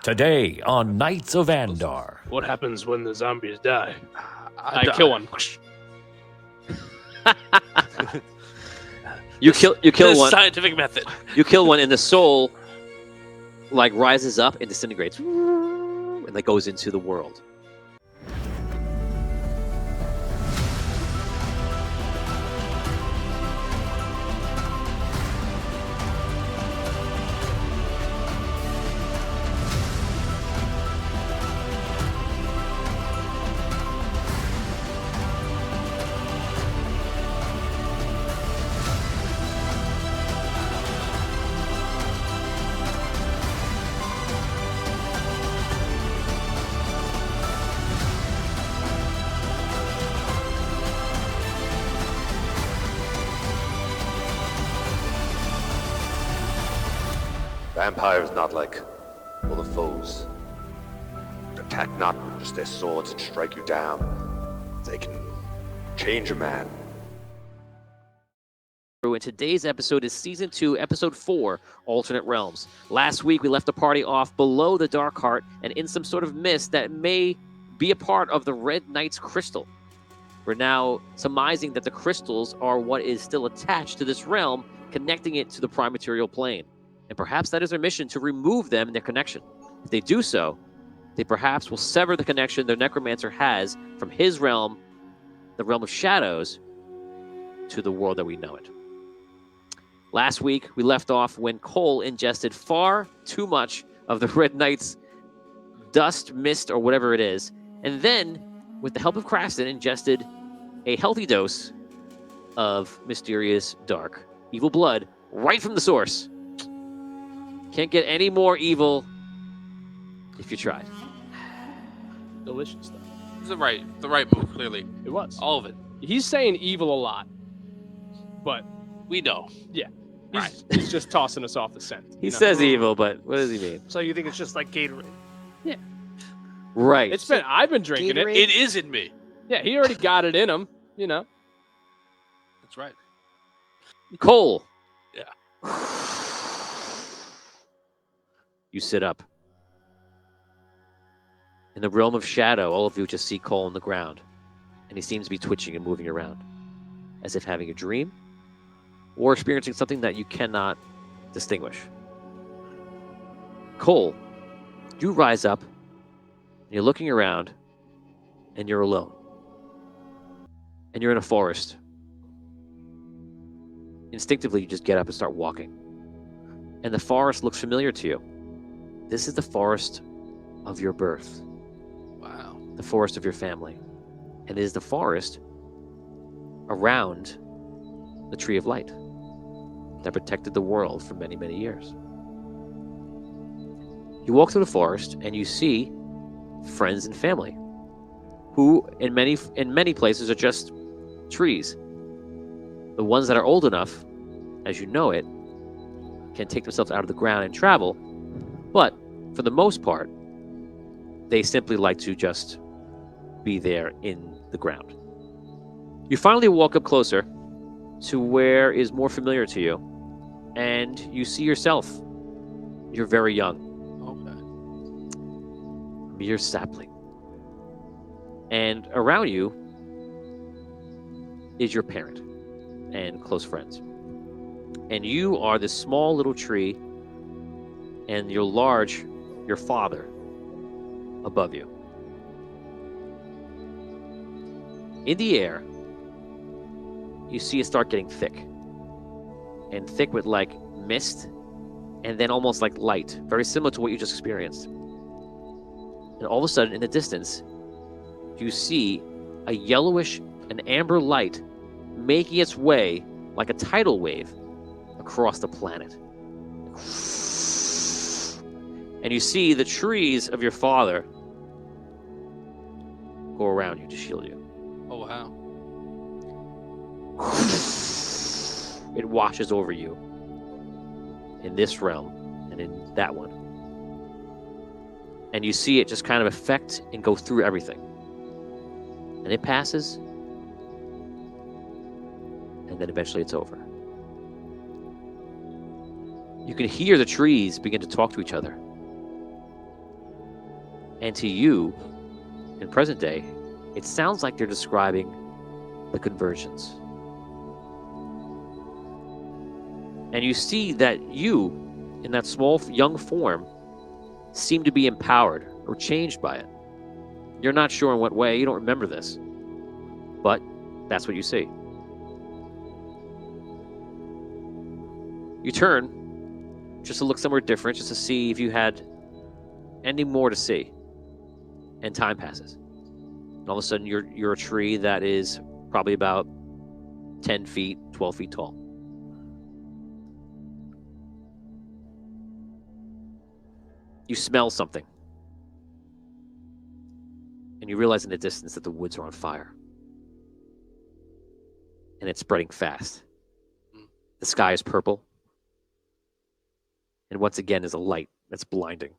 Today on Knights of Andar. What happens when the zombies die? I I kill one. You kill This one. scientific method. You kill one, and the soul like rises up and disintegrates, and like goes into the world. Vampires not like other foes. They attack not with just their swords and strike you down. They can change a man. And today's episode is Season 2, Episode 4, Alternate Realms. Last week, we left the party off below the Dark Heart and in some sort of mist that may be a part of the Red Knight's crystal. We're now surmising that the crystals are what is still attached to this realm, connecting it to the prime material plane. And perhaps that is their mission, to remove them and their connection. If they do so, they perhaps will sever the connection their necromancer has from his realm, the realm of shadows, to the world that we know it. Last week, we left off when Cole ingested far too much of the Red Knight's dust, mist, or whatever it is, and then, with the help of Crafton, ingested a healthy dose of mysterious, dark, evil blood right from the source. Can't get any more evil if you tried. Delicious stuff. It's the right move, clearly. It was. All of it. He's saying evil a lot, but We know. he's just tossing us off the scent. He says evil, but what does he mean? So you think it's just like Gatorade? Right. I've been drinking it. It is in me. Yeah, he already got it in him, you know. That's right. Cole. Yeah. You sit up. In the realm of shadow, all of you just see Cole on the ground, and he seems to be twitching and moving around, as if having a dream, or experiencing something that you cannot distinguish. Cole, you rise up, and you're looking around, and you're alone. And you're in a forest. Instinctively, you just get up and start walking. And the forest looks familiar to you. This is the forest of your birth. Wow. The forest of your family. And it is the forest around the Tree of Light that protected the world for many, many years. You walk through the forest and you see friends and family who in many places are just trees. The ones that are old enough, as you know it, can take themselves out of the ground and travel, but for the most part, they simply like to just be there in the ground. You finally walk up closer to where is more familiar to you, and you see yourself. You're very young. Okay. Mere sapling. And around you is your parent and close friends. And you are this small little tree, and your father above you. In the air, you see it start getting thick. And thick with like mist, and then almost like light, very similar to what you just experienced. And all of a sudden, in the distance, you see a yellowish, an amber light making its way like a tidal wave across the planet. And you see the trees of your father go around you to shield you. Oh, wow. It washes over you in this realm and in that one. And you see it just kind of affect and go through everything. And it passes, and then eventually it's over. You can hear the trees begin to talk to each other. And to you, in present day, it sounds like they're describing the conversions. And you see that you, in that small young form, seem to be empowered or changed by it. You're not sure in what way, you don't remember this, but that's what you see. You turn just to look somewhere different, just to see if you had any more to see. And time passes. And all of a sudden, you're a tree that is probably about 10 feet, 12 feet tall. You smell something. And you realize in the distance that the woods are on fire. And it's spreading fast. The sky is purple. And once again, there's a light that's blinding.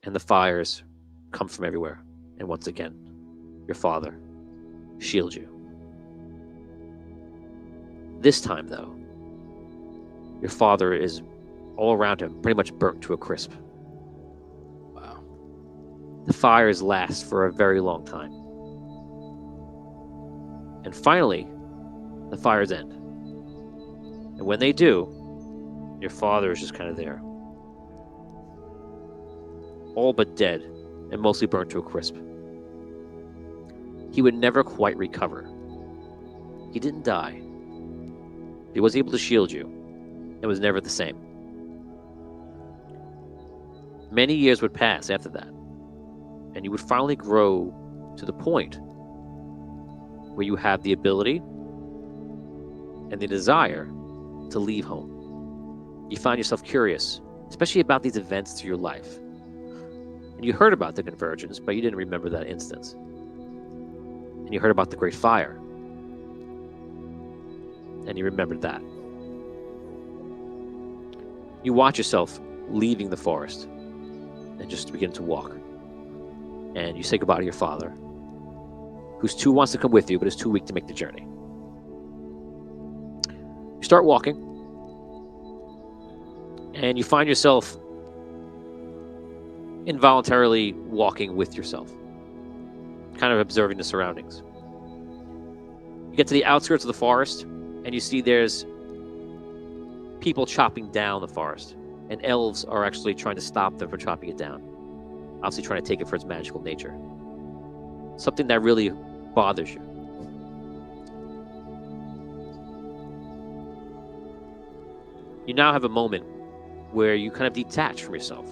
And the fires come from everywhere. And once again, your father shields you. This time, though, your father is all around him, pretty much burnt to a crisp. Wow. The fires last for a very long time. And finally, the fires end. And when they do, your father is just kind of there. All but dead, and mostly burnt to a crisp. He would never quite recover. He didn't die. He was able to shield you. It was never the same. Many years would pass after that, and you would finally grow to the point where you have the ability and the desire to leave home. You find yourself curious, especially about these events through your life. And you heard about the convergence, but you didn't remember that instance. And you heard about the Great Fire. And you remembered that. You watch yourself leaving the forest and just begin to walk. And you say goodbye to your father, who's too wants to come with you, but is too weak to make the journey. You start walking, and you find yourself involuntarily walking with yourself, kind of observing the surroundings. You get to the outskirts of the forest, and you see there's people chopping down the forest, and elves are actually trying to stop them from chopping it down, obviously trying to take it for its magical nature. Something that really bothers you. You now have a moment where you kind of detach from yourself.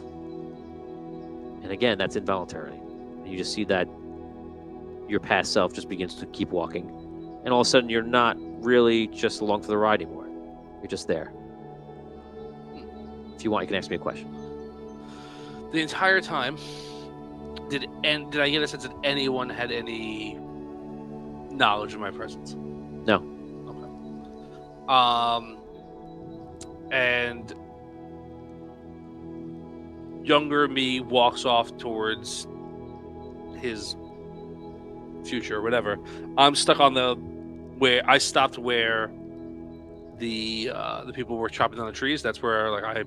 And again, that's involuntarily. And you just see that your past self just begins to keep walking. And all of a sudden, you're not really just along for the ride anymore. You're just there. If you want, you can ask me a question. The entire time, did I get a sense that anyone had any knowledge of my presence? No. Okay. And younger me walks off towards his future or whatever. I'm stuck on where I stopped where the people were chopping down the trees. That's where I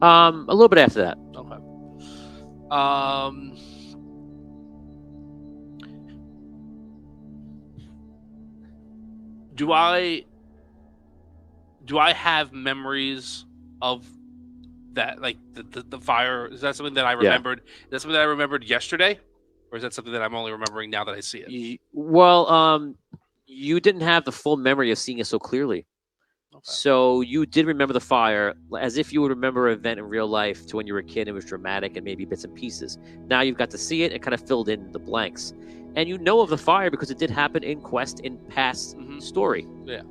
a little bit after that. okay. Do I have memories of that, like the fire? Is that something that I remembered? Yeah. Is that something that I remembered yesterday, or is that something that I'm only remembering now that I see it? You didn't have the full memory of seeing it so clearly. Okay. So you did remember the fire as if you would remember an event in real life to when you were a kid. It was dramatic and maybe bits and pieces. Now you've got to see it and kind of filled in the blanks. And you know of the fire because it did happen in Quest in past story. Yeah.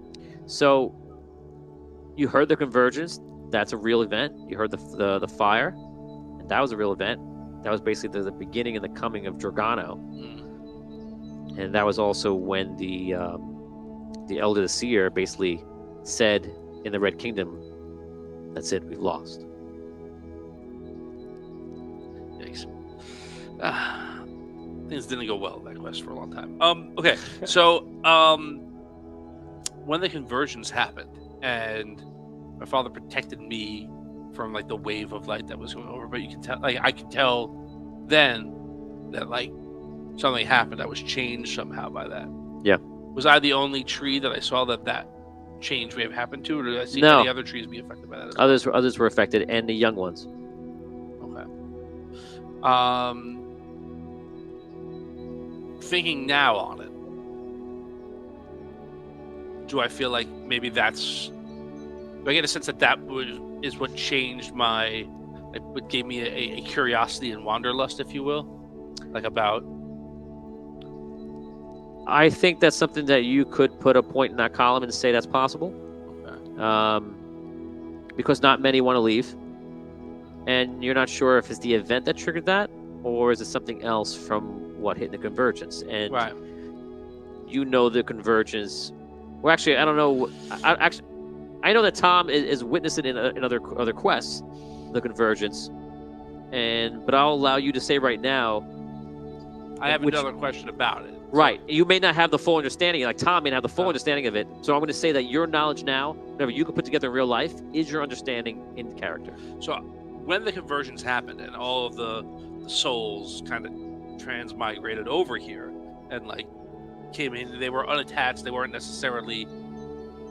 So you heard the convergence. That's a real event. You heard the fire, and that was a real event. That was basically the beginning and the coming of Dragano. And that was also when the Elder the Seer basically said in the Red Kingdom, "That's it, we've lost." Yikes. Things didn't go well in that quest for a long time. Okay, so when the conversions happened and my father protected me from the wave of light that was going over, but you can tell, I could tell then that like something happened. I was changed somehow by that. Yeah. Was I the only tree that I saw that change may have happened to, or did I see No. any other trees be affected by that as well? Others were affected, and the young ones. Okay. Thinking now on it, do I feel like maybe do I get a sense that is what changed what gave me a curiosity and wanderlust, if you will, like about. I think that's something that you could put a point in that column and say that's possible. Okay. Because not many want to leave, and you're not sure if it's the event that triggered that, or is it something else from what hit the convergence. And Right. you know the convergence. Well, actually, I don't know. I know that Tom is witnessing in other quests the convergence, but I'll allow you to say right now. I have another question about it. Right. You may not have the full understanding, like Tom may not have the full understanding of it. So I'm going to say that your knowledge now, whatever you can put together in real life, is your understanding in character. So when the conversions happened and all of the souls kind of transmigrated over here and like came in, they were unattached, they weren't necessarily.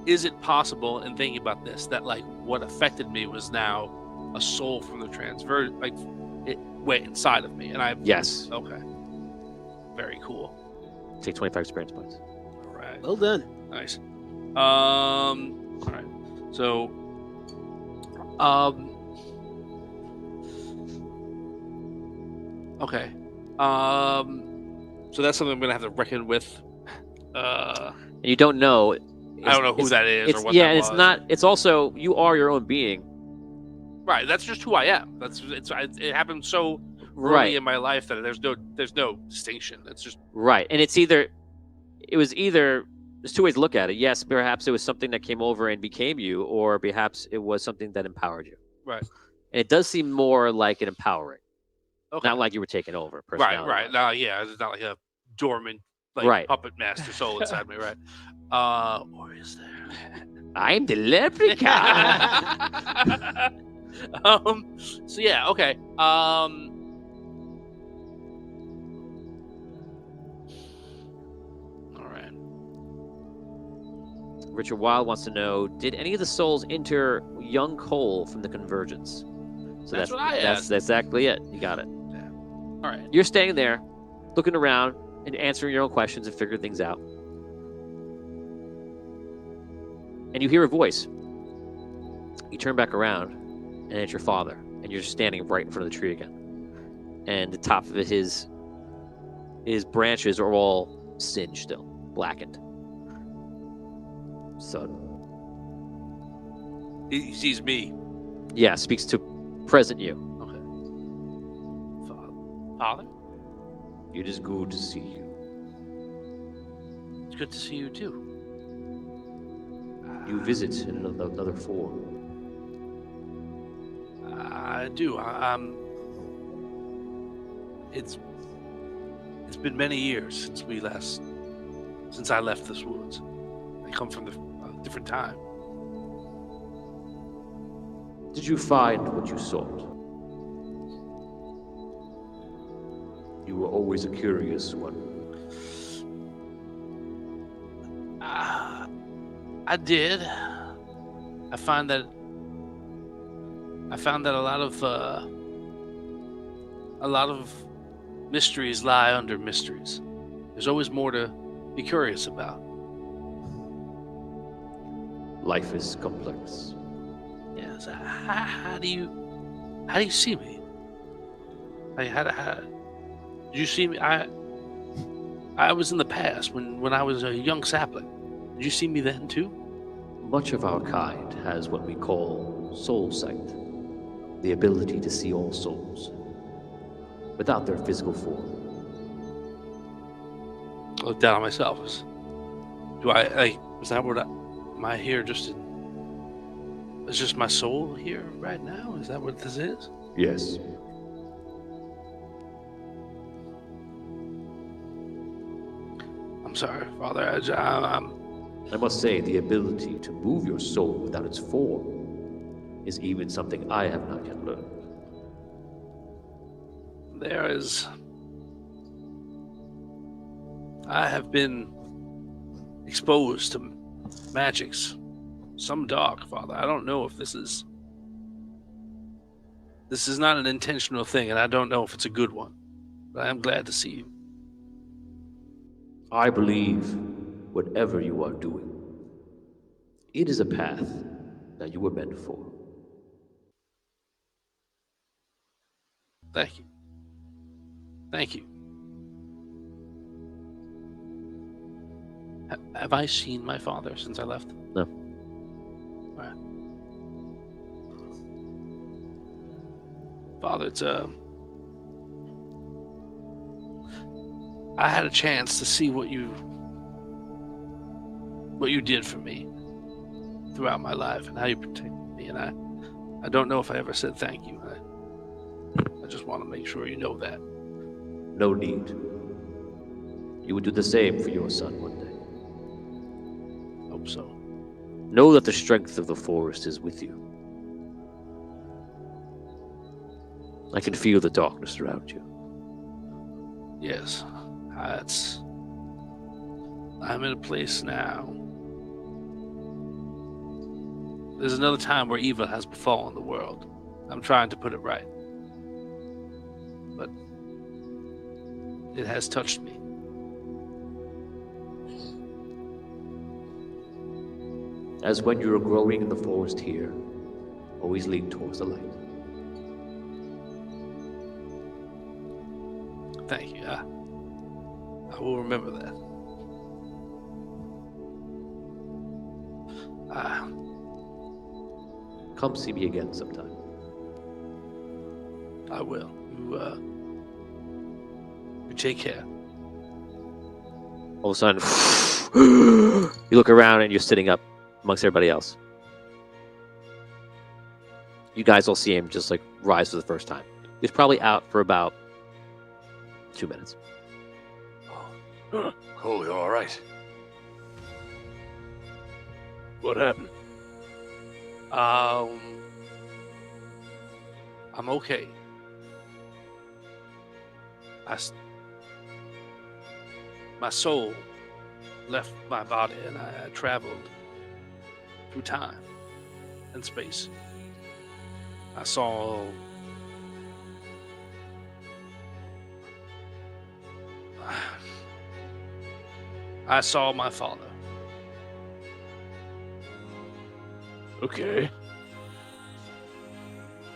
Is it possible, in thinking about this, that like what affected me was now a soul from the like it went inside of me, and I. Yes. Okay. Very cool. Take 25 experience points. All right. Well done. Nice. All right. So, okay. So that's something I'm gonna have to reckon with. And you don't know. I don't know who that is or what. Yeah, that and was. it's not. It's also you are your own being. Right. That's just who I am. It happened so early Right. in my life that there's no distinction. It's just Right, and there's two ways to look at it. Yes, perhaps it was something that came over and became you, or perhaps it was something that empowered you. right. And it does seem more like an empowering, Okay. not like you were taking over. Right. No, yeah, it's not like a dormant Right. puppet master soul inside me, right? Or is there? I'm the leprechaun. So yeah, okay. All right. Richard Wilde wants to know: did any of the souls enter young Cole from the convergence? So That's what I that's asked. exactly it. You got it. All right. You're standing there, looking around and answering your own questions and figuring things out. And you hear a voice. You turn back around, and it's your father, and you're standing right in front of the tree again. And the top of his branches are all singed still, blackened. So, He sees me. yeah, speaks to present you. Okay. Father, It is good to see you. it's good to see you too. You visit in another form. I do. It's been many years since I left this woods. I come from a different time. Did you find what you sought? You were always a curious one. I did. I found that a lot of mysteries lie under mysteries. There's always more to be curious about. Life is complex. Yeah. So how do you see me? Like how did you see me? I was in the past when I was a young sapling. Did you see me then too? Much of our kind has what we call soul sight, the ability to see all souls without their physical form. I look down on myself. Is that what am I here just in? Is just my soul here right now? Is that what this is? Yes. I'm sorry, Father. I must say, the ability to move your soul without its form is even something I have not yet learned. I have been exposed to magics, some dark, Father. I don't know if this is not an intentional thing, and I don't know if it's a good one. But I am glad to see you. I believe whatever you are doing, it is a path that you were meant for. Thank you. Thank you. Have I seen my father since I left? No. All right. Father, I had a chance to see what you did for me throughout my life and how you protected me, and I don't know if I ever said thank you. I just want to make sure you know that. No need. You would do the same for your son one day. Hope so. Know that the strength of the forest is with you. I can feel the darkness around you. Yes, I'm in a place now. There's another time where evil has befallen the world. I'm trying to put it right. But it has touched me. As when you are growing in the forest here, always lean towards the light. Thank you. I will remember that. Come see me again sometime. I will. You take care. All of a sudden, you look around and you're sitting up amongst everybody else. You guys all see him just like rise for the first time. He's probably out for about 2 minutes. Cole, you're all right. What happened? I'm okay. My soul left my body and I traveled through time and space. I saw my father. Okay.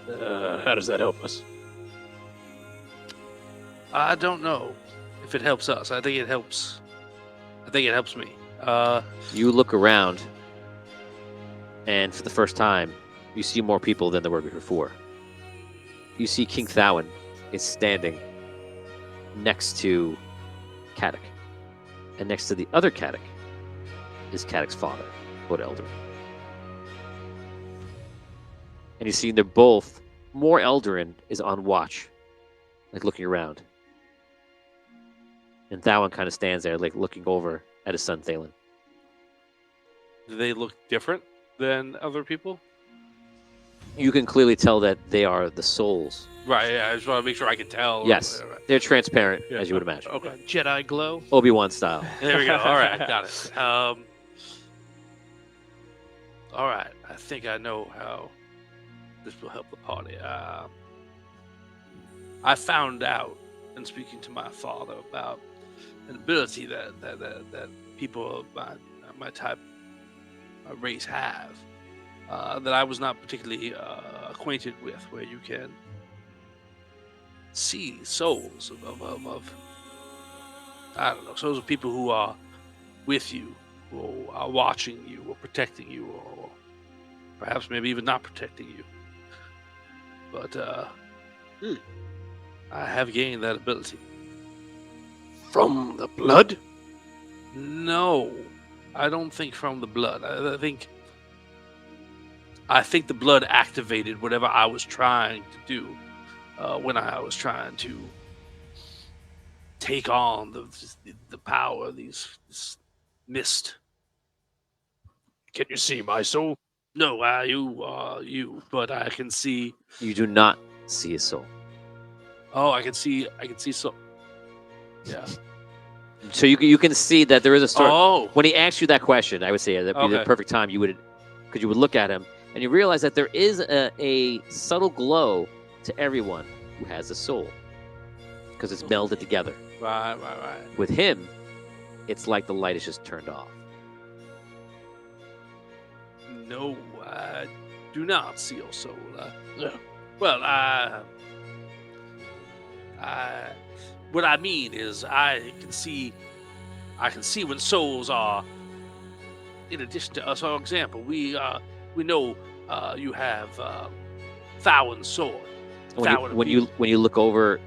How does that help us? I don't know if it helps us. I think it helps me. You look around, and for the first time, you see more people than there were before. You see King Thowin is standing next to Kadok. And next to the other Kadok is Kadok's father, Lord Eldarin. And you see they're both, more Eldarin is on watch, like looking around. And Thowin kind of stands there, like looking over at his son Thalen. Do they look different than other people? You can clearly tell that they are the souls. Right, yeah, I just want to make sure I can tell. Yes, Right. they're transparent, Yeah. as you would imagine. Okay. Jedi glow? Obi-Wan style. There we go. All right, got it. All right, I think I know how this will help the party. I found out in speaking to my father about an ability that people of my type, my race have, that I was not particularly acquainted with, where you can see souls of I don't know, souls of people who are with you, or are watching you, or protecting you, or perhaps maybe even not protecting you. But I have gained that ability. From the blood? No, I don't think from the blood. I think the blood activated whatever I was trying to do when I was trying to take on the power of this mist. Can you see my soul? No, you, but I can see. You do not see his soul. Oh, I can see so. Yeah. So you can see that there is a sort. Oh. When he asked you that question, I would say that'd be the Okay. perfect time you would look at him and you realize that there is a subtle glow to everyone who has a soul because it's melded together. Right. With him, it's like the light is just turned off. No, I do not see your soul. No. Well, what I mean is, I can see when souls are. In addition to us, for example, we know you have Thowin's sword. When you look over,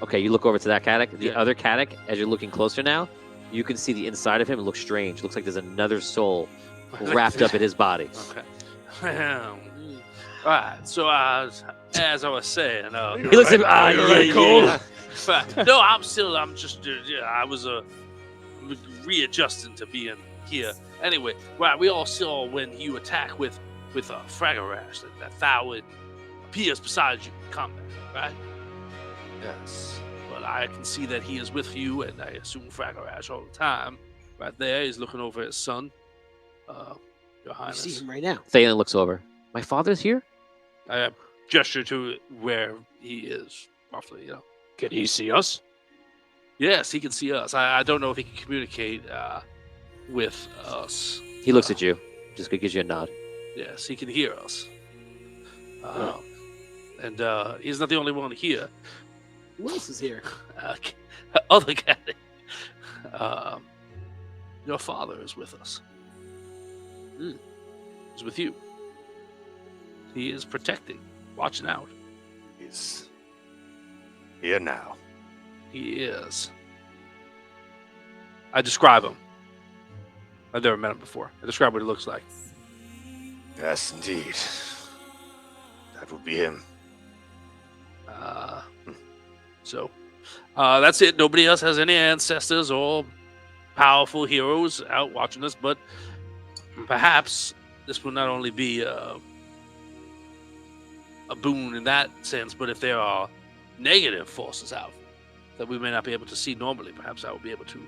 okay, you look over to that Caddick. The Yeah. other Caddick, as you're looking closer now, you can see the inside of him. It looks strange. It looks like there's another soul wrapped up in his body. Okay. Right. So as I was saying, He looks at no, I'm just I was readjusting to being here. Anyway, right, we all saw when you attack with Fragarash that Thowin appears beside you in combat, right? Yes. Well, I can see that he is with you, and I assume Fragarash all the time. Right there, he's looking over his son, Your You Highness. see him right now. Thalen looks over. My father's here? I gesture to where he is, roughly, Can he see us? Yes, he can see us. I don't know if he can communicate with us. He looks at you. Just gives you a nod. Yes, he can hear us. And he's not the only one here. Who else is here? Other guy. Your father is with us. He's with you. He is protecting, watching out. He's here now. He is. I describe him. I've never met him before. I describe what he looks like. Yes, indeed. That would be him. So, that's it. Nobody else has any ancestors or powerful heroes out watching us, but perhaps this will not only be a boon in that sense, but if there are negative forces out that we may not be able to see normally, perhaps I will be able to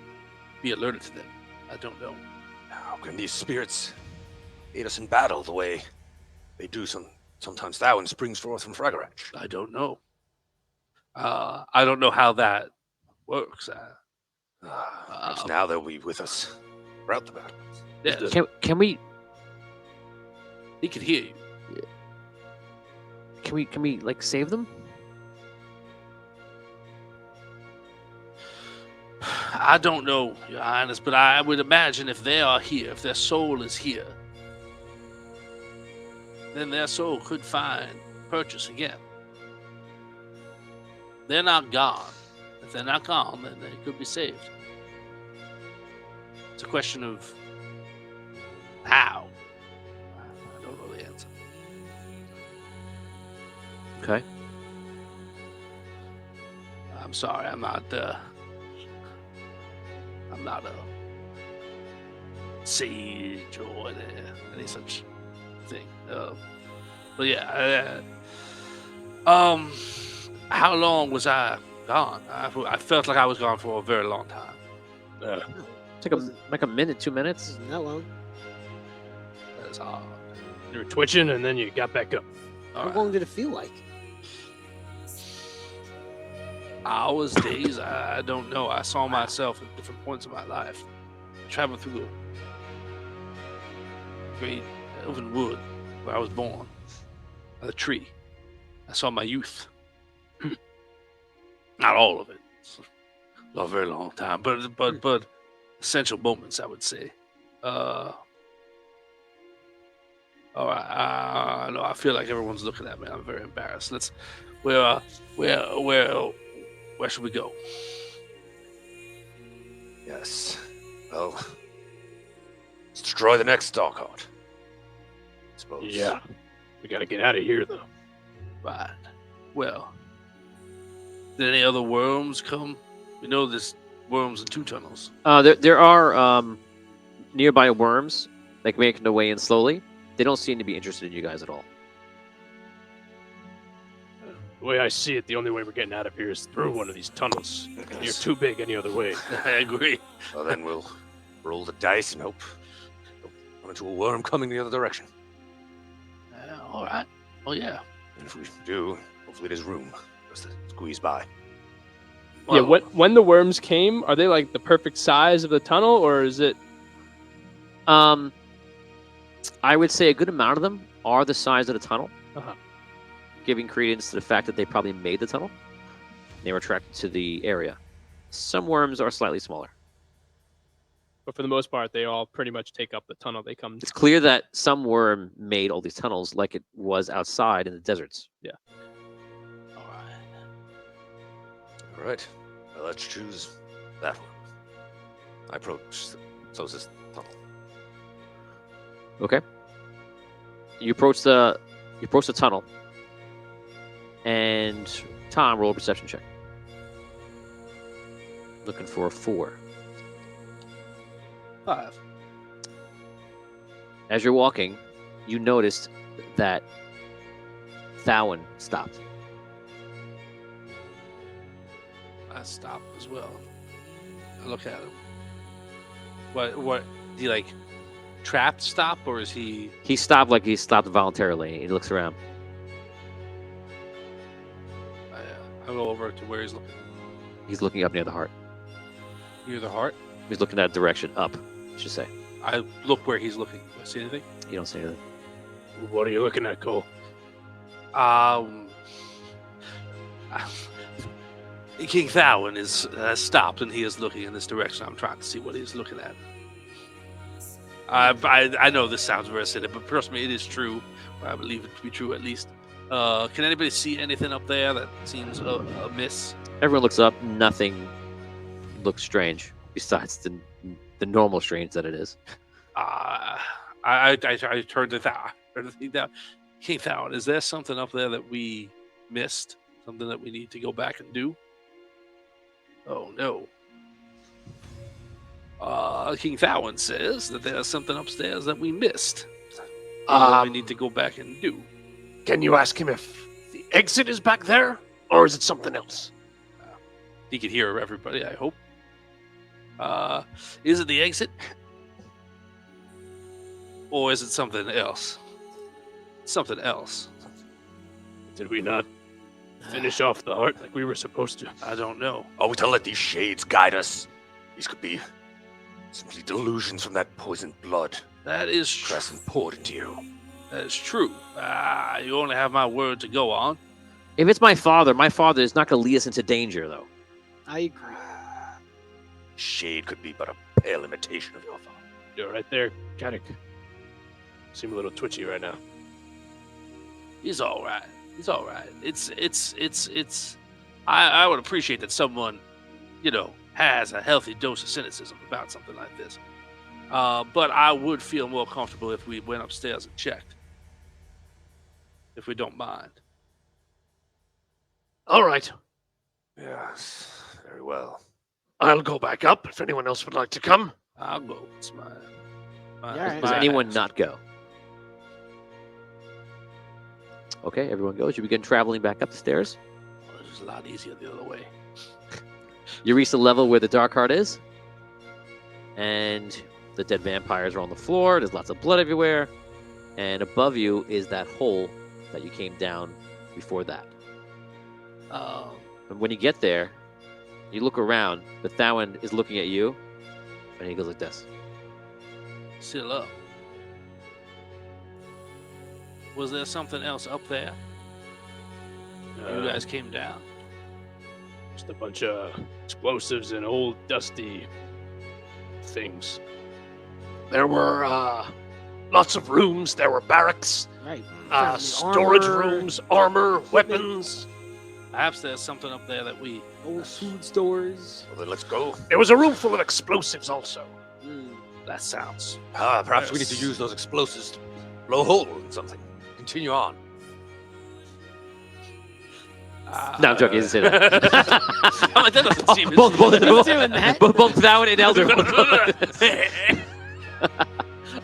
be alerted to them. I don't know. How can these spirits aid us in battle the way they do sometimes Thowin springs forth from Fragarash? I don't know. I don't know how that works. Perhaps now they'll be with us throughout the battle. Yeah, Can we he can hear you. can we like save them? I don't know, Your Highness, but I would imagine if they are here, if their soul is here, then their soul could find purchase again. They're not gone. If they're not gone, then they could be saved. It's a question of how. I don't know the answer. Okay. I'm sorry, I'm not a sage or any such thing. But yeah, how long was I gone? I felt like I was gone for a very long time. It's like a minute, 2 minutes. Isn't that long? That's hard. You were twitching and then you got back up. All How right. long did it feel like? Hours, days, I don't know. I saw myself at different points of my life. Traveling through the great elven wood where I was born. By the tree. I saw my youth. Not all of it. It's a very long time. But essential moments, I would say. All right. No, I feel like everyone's looking at me. I'm very embarrassed. Where should we go? Yes. Well, let's destroy the next Darkheart. I suppose. Yeah. We gotta get out of here, though. Right. Well, did any other worms come? We know there's worms in 2 tunnels. There are nearby worms like making their way in slowly. They don't seem to be interested in you guys at all. The way I see it, the only way we're getting out of here is through one of these tunnels. You're too big any other way. I agree. Well, then we'll roll the dice and hope run into a worm coming the other direction. All right. Oh, yeah. And if we do, hopefully there's room for us to squeeze by. Yeah, when the worms came, are they like the perfect size of the tunnel, or is it? I would say a good amount of them are the size of the tunnel, Uh-huh. giving credence to the fact that they probably made the tunnel. They were attracted to the area. Some worms are slightly smaller. But for the most part, they all pretty much take up the tunnel they come. It's clear that some worm made all these tunnels like it was outside in the deserts. All right. All right. Well, let's choose that one. I approach the closest tunnel. Okay. You approach the tunnel, and Tom, roll a perception check. Looking for a 4. 5. As you're walking, you noticed that Thowan stopped. I stop as well. I look at him. What? Do you like trapped stop, or is he? He stopped like he stopped voluntarily. He looks around. I go over to where he's looking. He's looking up near the heart. Near the heart. He's looking that direction, up, I should say. I look where he's looking. Do I see anything? You don't say anything. What are you looking at, Cole? King Thowan is stopped and he is looking in this direction. I'm trying to see what he's looking at. I know this sounds very silly, but trust me, it is true. I believe it to be true at least. Can anybody see anything up there that seems amiss? Everyone looks up. Nothing looks strange besides the normal strange that it is. I turned to Thowan. King Thowan, is there something up there that we missed? Something that we need to go back and do? Oh no. King Thowan says that there's something upstairs that we missed. That we need to go back and do. Can you ask him if the exit is back there, or is it something else? He can hear everybody, I hope. Is it the exit? Or is it something else? Something else. Did we not finish off the heart like we were supposed to? I don't know. Are we to let these shades guide us? These could be simply delusions from that poisoned blood. That is true. Crescent poured into you. That is true. You only have my word to go on. If it's my father is not going to lead us into danger, though. I agree. Shade could be but a pale imitation of your father. You're right there, Caddick. Seem a little twitchy right now. He's all right. He's all right. I would appreciate that someone, has a healthy dose of cynicism about something like this. But I would feel more comfortable if we went upstairs and checked. If we don't mind. All right. Yes, very well. I'll go back up if anyone else would like to come. I'll go. It's my Yeah, Does my anyone ass. not go? Okay, everyone goes. You begin traveling back up the stairs. Well, it was a lot easier the other way. You reach the level where the dark heart is, and the dead vampires are on the floor. There's lots of blood everywhere, and above you is that hole that you came down before that. And when you get there, you look around. The Thowan is looking at you, and he goes like this. Still up. Was there something else up there? You guys came down. Just a bunch of explosives and old dusty things. There were lots of rooms. There were barracks, Right. storage Armor, rooms, armor, weapons. Perhaps there's something up there that we. old food stores. Well, then let's go. There was a room full of explosives also. That sounds. Perhaps we need to use those explosives to blow a hole in something. Continue on. No, I'm joking. He doesn't say that. I'm like, that doesn't seem. both doing that. both Thowan and Elder.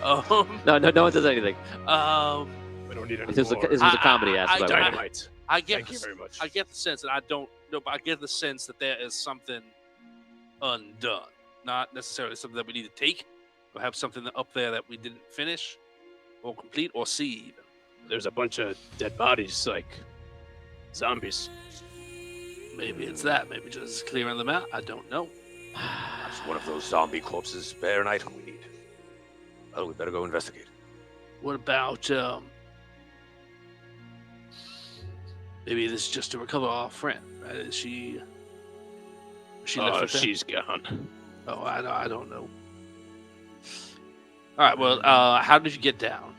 um, No one does anything. um, We don't need any This was more. a comedy aspect. I- Dynamite. I get Thank you very much. I get the sense, and I don't know, but I get the sense that there is something undone. Not necessarily something that we need to take, or have something up there that we didn't finish, or complete, or see even. There's a bunch of dead bodies, like zombies. Maybe it's that. Maybe just clearing them out. I don't know. Perhaps one of those zombie corpses bear an item we need. Well, we better go investigate. What about maybe this is just to recover our friend? Right? Is she left with them? She's gone. Oh, I don't know. All right. Well, how did you get down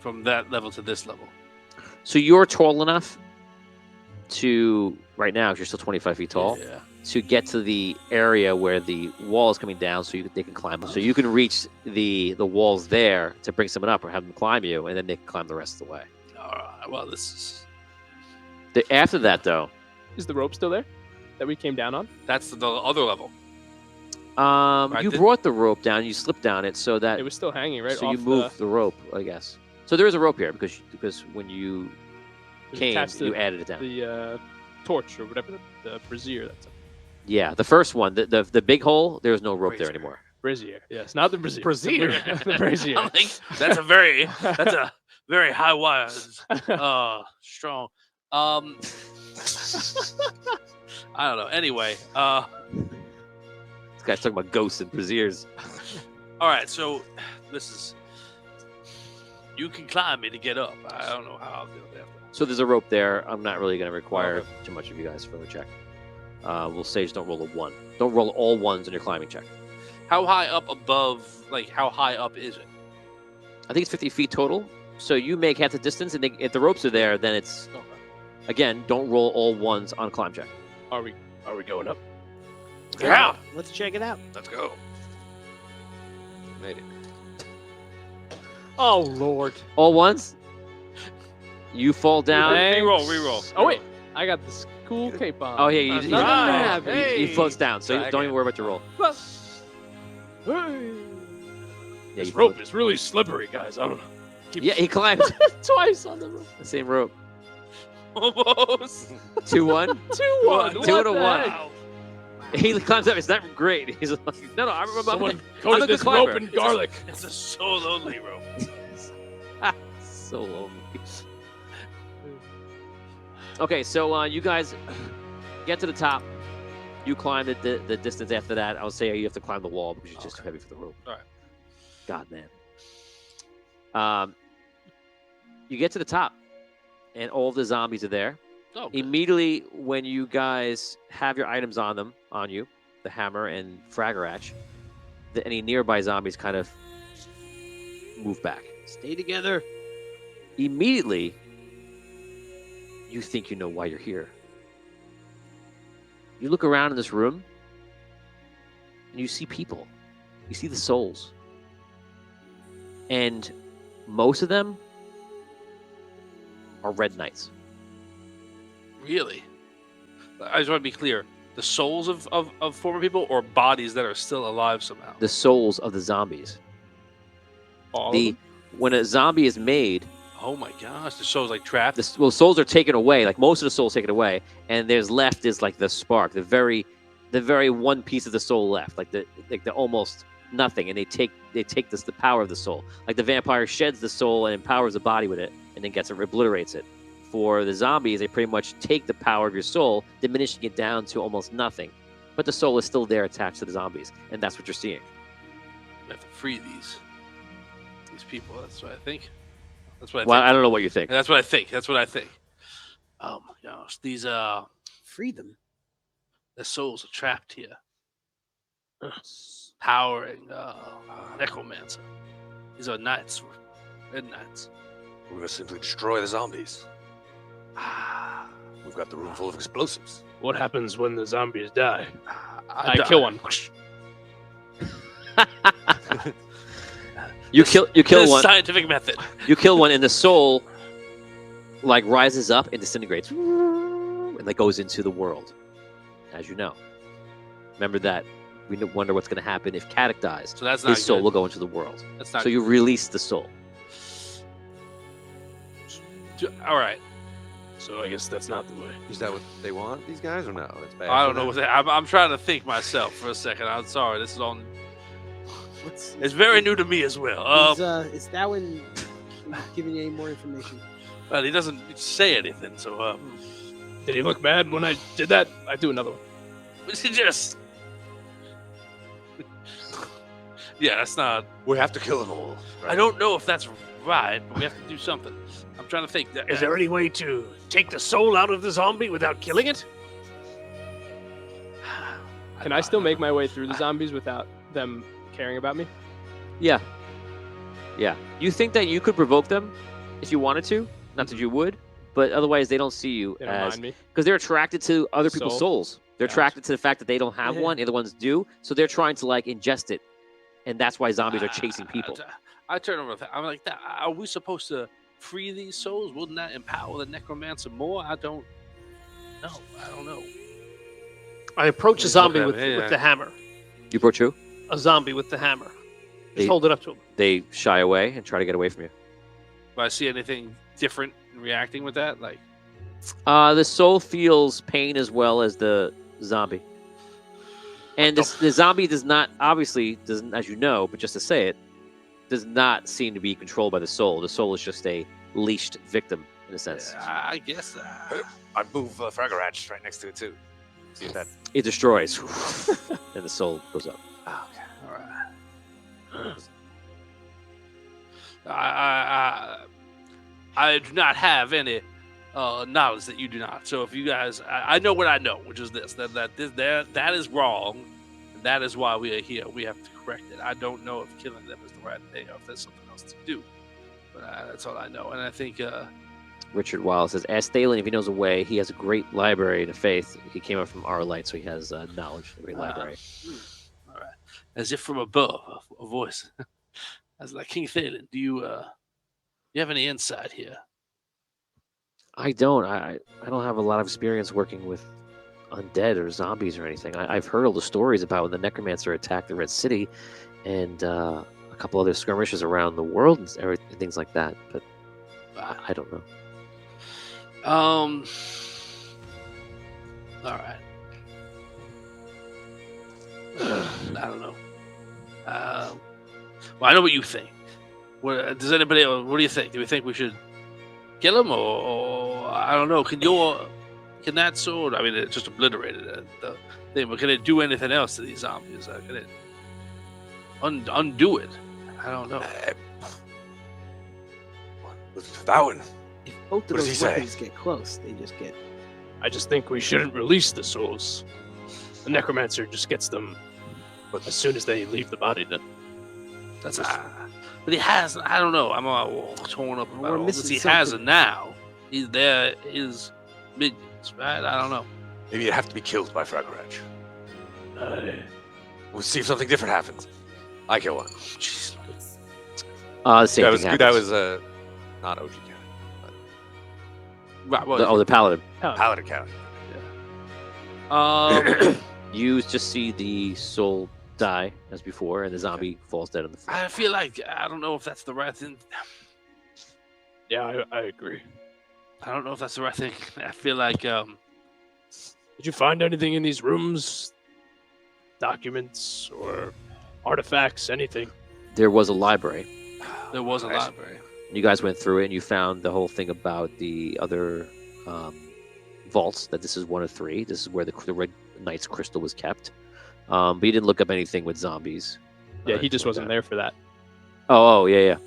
from that level to this level? So you're tall enough to, right now, if you're still 25 feet tall, Yeah. to get to the area where the wall is coming down, so they can climb. So you can reach the walls there to bring someone up, or have them climb you, and then they can climb the rest of the way. All right. Well, this is After that, though, Is the rope still there that we came down on? that's the other level. you did- brought the rope down. You slipped down it so that It was still hanging, right? so you off moved the rope, I guess. So there is a rope here because when you it was came, attached to you added it down. the torch or whatever the brazier. That's a Yeah, the first one, the big hole. There's no rope there Brazier. anymore. brazier. Yes, not the brazier. Brazier. The brazier. I'm like, that's a very high wire. Strong. I don't know. Anyway, This guy's talking about ghosts and braziers. all right. So this is. You can climb me to get up. I don't know how I'll do it after. So there's a rope there. I'm not really going to require Okay. too much of you guys for the check. We'll say just don't roll a 1. Don't roll all 1s on your climbing check. How high up above? Like how high up is it? I think it's 50 feet total. So you make half the distance, and if the ropes are there, then it's, again, don't roll all 1s on a climb check. Are we? Are we going up? Yeah. Let's check it out. Let's go. Made it. Oh Lord. All 1s? You fall down. Reroll. Oh wait, I got this cool cape on. Oh, yeah, he Right. he floats down, so Try don't even again. worry about your roll. Hey. Yeah, This you rope float- is really slippery, guys. I don't know. Yeah, he climbs Twice on the rope. the same rope. Almost. 2-1. 2-1. Two What to the one. heck? Wow. He climbs up. It's not great. He's like, no, I remember. Someone I'm a coated good this climber. rope in garlic. It's a so lonely rope. so lonely. Okay, so you guys get to the top. You climb the distance after that. I'll say you have to climb the wall because you're just too heavy for the rope. All right. God, man. You get to the top, and all the zombies are there. Oh, good. Immediately when you guys have your items on you, the hammer and Fragger any nearby zombies kind of move back. Stay together. Immediately, you think you know why you're here. You look around in this room, and you see people. You see the souls. And most of them are Red Knights. Really? I just want to be clear. The souls of former people or bodies that are still alive somehow? The souls of the zombies. All of them? When a zombie is made, Oh my gosh, the souls like trapped. souls are taken away. Like most of the souls taken away, and there's left is like the spark, the very one piece of the soul left, like the almost nothing, and they take the power of the soul. Like the vampire sheds the soul and empowers the body with it, and then obliterates it. For the zombies, they pretty much take the power of your soul, diminishing it down to almost nothing, but the soul is still there attached to the zombies, and that's what you're seeing. We have to free these people. That's what I think. That's what I Well, think. I don't know what you think. That's what I think. That's what I think. Oh my gosh, these Free them. the souls are trapped here. Powering necromancer. These are knights, red knights. We must simply destroy the zombies. We've got the room full of explosives. What happens when the zombies die? I kill one. You kill The one. scientific method. You kill one, and the soul like rises up and disintegrates, and like goes into the world, as you know. Remember that we wonder what's going to happen if Kaddock dies. So that's not His soul good. will go into the world. That's not So you release the soul. All right. So I guess that's not the way. Is that what they want, these guys, or no? It's bad. I for don't know them? what that. I'm trying to think myself for a second. I'm sorry. This is on. What's It's very new to me as well. is that when giving you any more information? Well, he doesn't say anything, so Did he look bad when I did that? I do another one. he just. Yeah, that's not. We have to kill them all. I don't know if that's right, but we have to do something. I'm trying to think. Is there any way to take the soul out of the zombie without killing it? Can I still make my way through the zombies without them caring about me? Yeah. You think that you could provoke them if you wanted to? Not that you would, but otherwise they don't see you They don't as mind me. because they're attracted to other people's Soul. souls. They're Gotcha. attracted to the fact that they don't have Yeah. one, the other ones do. So they're trying to like ingest it, and that's why zombies are chasing people. I turn over. I'm like, are we supposed to free these souls? Wouldn't that empower the necromancer more? I don't know. I approach a zombie at with, me, with the hammer. You approach who? A zombie with the hammer. Just They- hold it up to him. They shy away and try to get away from you. Do I see anything different in reacting with that? Like, The soul feels pain as well as the zombie. And the zombie does not, obviously, doesn't, as you know, but just to say it, does not seem to be controlled by the soul. The soul is just a leashed victim, in a sense. I guess. I'd move Fragarach right next to it, too. See if that... It destroys, and the soul goes up. Oh, okay. All right. I do not have any knowledge that you do not. So if you guys, I know what I know, which is this: that is wrong, and that is why we are here. We have to correct it. I don't know if killing them is the right thing, or if there's something else to do. But that's all I know. And I think Richard Wild says, ask Thalen if he knows a way. He has a great library in the faith. He came up from our light, so he has knowledge of a great library. All right, as if from above, a voice. I was like, King Thalen, do you have any insight here? I don't. I don't have a lot of experience working with undead or zombies or anything. I've heard all the stories about when the necromancer attacked the Red City and a couple other skirmishes around the world and things like that. But I don't know. All right. I don't know. Well, I know what you think. Does anybody? What do you think? Do we think we should kill him, or I don't know? Can that sword? I mean, it just obliterated the thing, but can it do anything else to these zombies? Can it undo it? I don't know. Vowin. If both of What does he those say? weapons get close, they just get. I just think we shouldn't release the souls. The necromancer just gets them as soon as they leave the body. Then That's but he has. I don't know. I'm all torn up We're about all this. missing He has it something. now. He's there. His minions, right? I don't know. Maybe you'd have to be killed by Fragarach. We'll see if something different happens. I kill one. Jeez. The same thing That happens. was not OG count. Right, well, the paladin. Paladin count. You just see the soul die as before, and the zombie falls dead on the floor. I feel like I don't know if that's the right thing. yeah, I agree. I don't know if that's the right thing. I feel like Did you find anything in these rooms? Documents or artifacts? Anything? There was a library. there was a Nice. library. You guys went through it, and you found the whole thing about the other vaults. That this is one of three. This is where the Red Knight's crystal was kept. But you didn't look up anything with zombies. Yeah, he just wasn't there for that. Oh, yeah.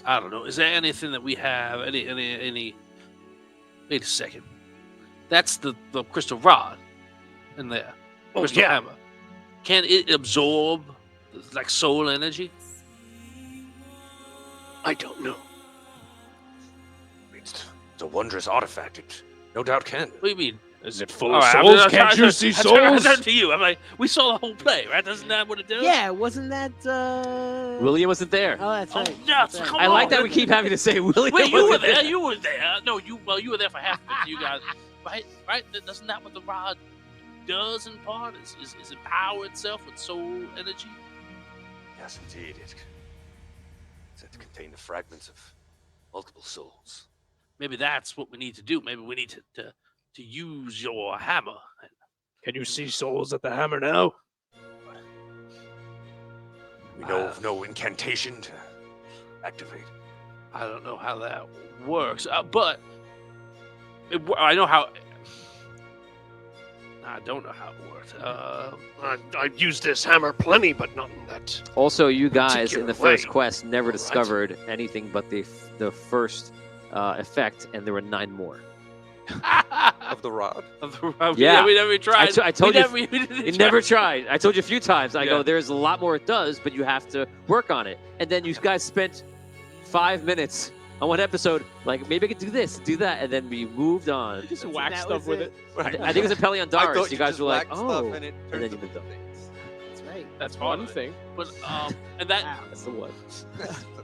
I don't know. Is there anything that we have? Any? Wait a second. That's the crystal rod in there. Oh, Crystal yeah. hammer. Can it absorb like soul energy? I don't know. It's a wondrous artifact. It no doubt can. What do you mean? Is it full All of right, souls? I'm Can't trying- you see I'm trying to souls? turn to you. I'm like, we saw the whole play, right? Isn't that what it does? Yeah, wasn't that? William wasn't there. Oh, that's Oh, right. nuts! That's right. Come I like on. that we keep having to say William. Wait, you were wasn't there. You were there. No, you were there for half of it. You guys, right? Doesn't that what the rod does in part? Is it power itself with soul energy? Yes, indeed. It said to contain the fragments of Multiple souls. Maybe that's what we need to do. Maybe we need to use your hammer. Can you see souls at the hammer now? We know of no incantation to activate. I don't know how that works, but I know how. I don't know how it works. I've used this hammer plenty, but not in that. Also, you guys in the Particular first way. quest never Alright. discovered anything but the first effect, and there were 9 more. Of the rod? Yeah. we never tried. I told you, we didn't you try. never tried. I told you a few times. I Yeah. go, there's a lot more it does, but you have to work on it. And then you guys spent 5 minutes on one episode, like, maybe I could do this, do that, and then we moved on. Just That's- whack that stuff was with it. it. I think it was a Pelion I Dars. thought You guys just were like, whacked oh. stuff and it then turns you moved into on. things. That's right. That's part one of it. thing. But and that. Wow. That's the one.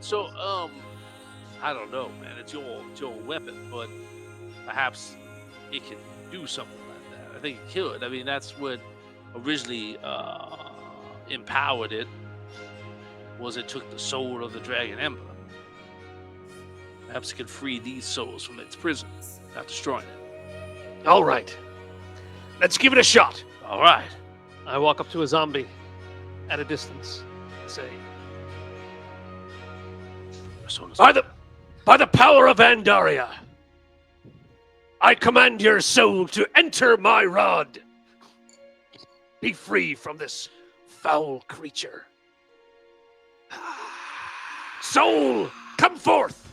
So I don't know, man. It's your weapon, but perhaps it can do something like that. I think it could. I mean, that's what originally empowered it. Was it took the soul of the dragon ember. Perhaps it can free these souls from its prison, not destroying it. All right. Let's give it a shot. All right. I walk up to a zombie at a distance. Say, By the power of Andaria, I command your soul to enter my rod. Be free from this foul creature. Soul, come forth.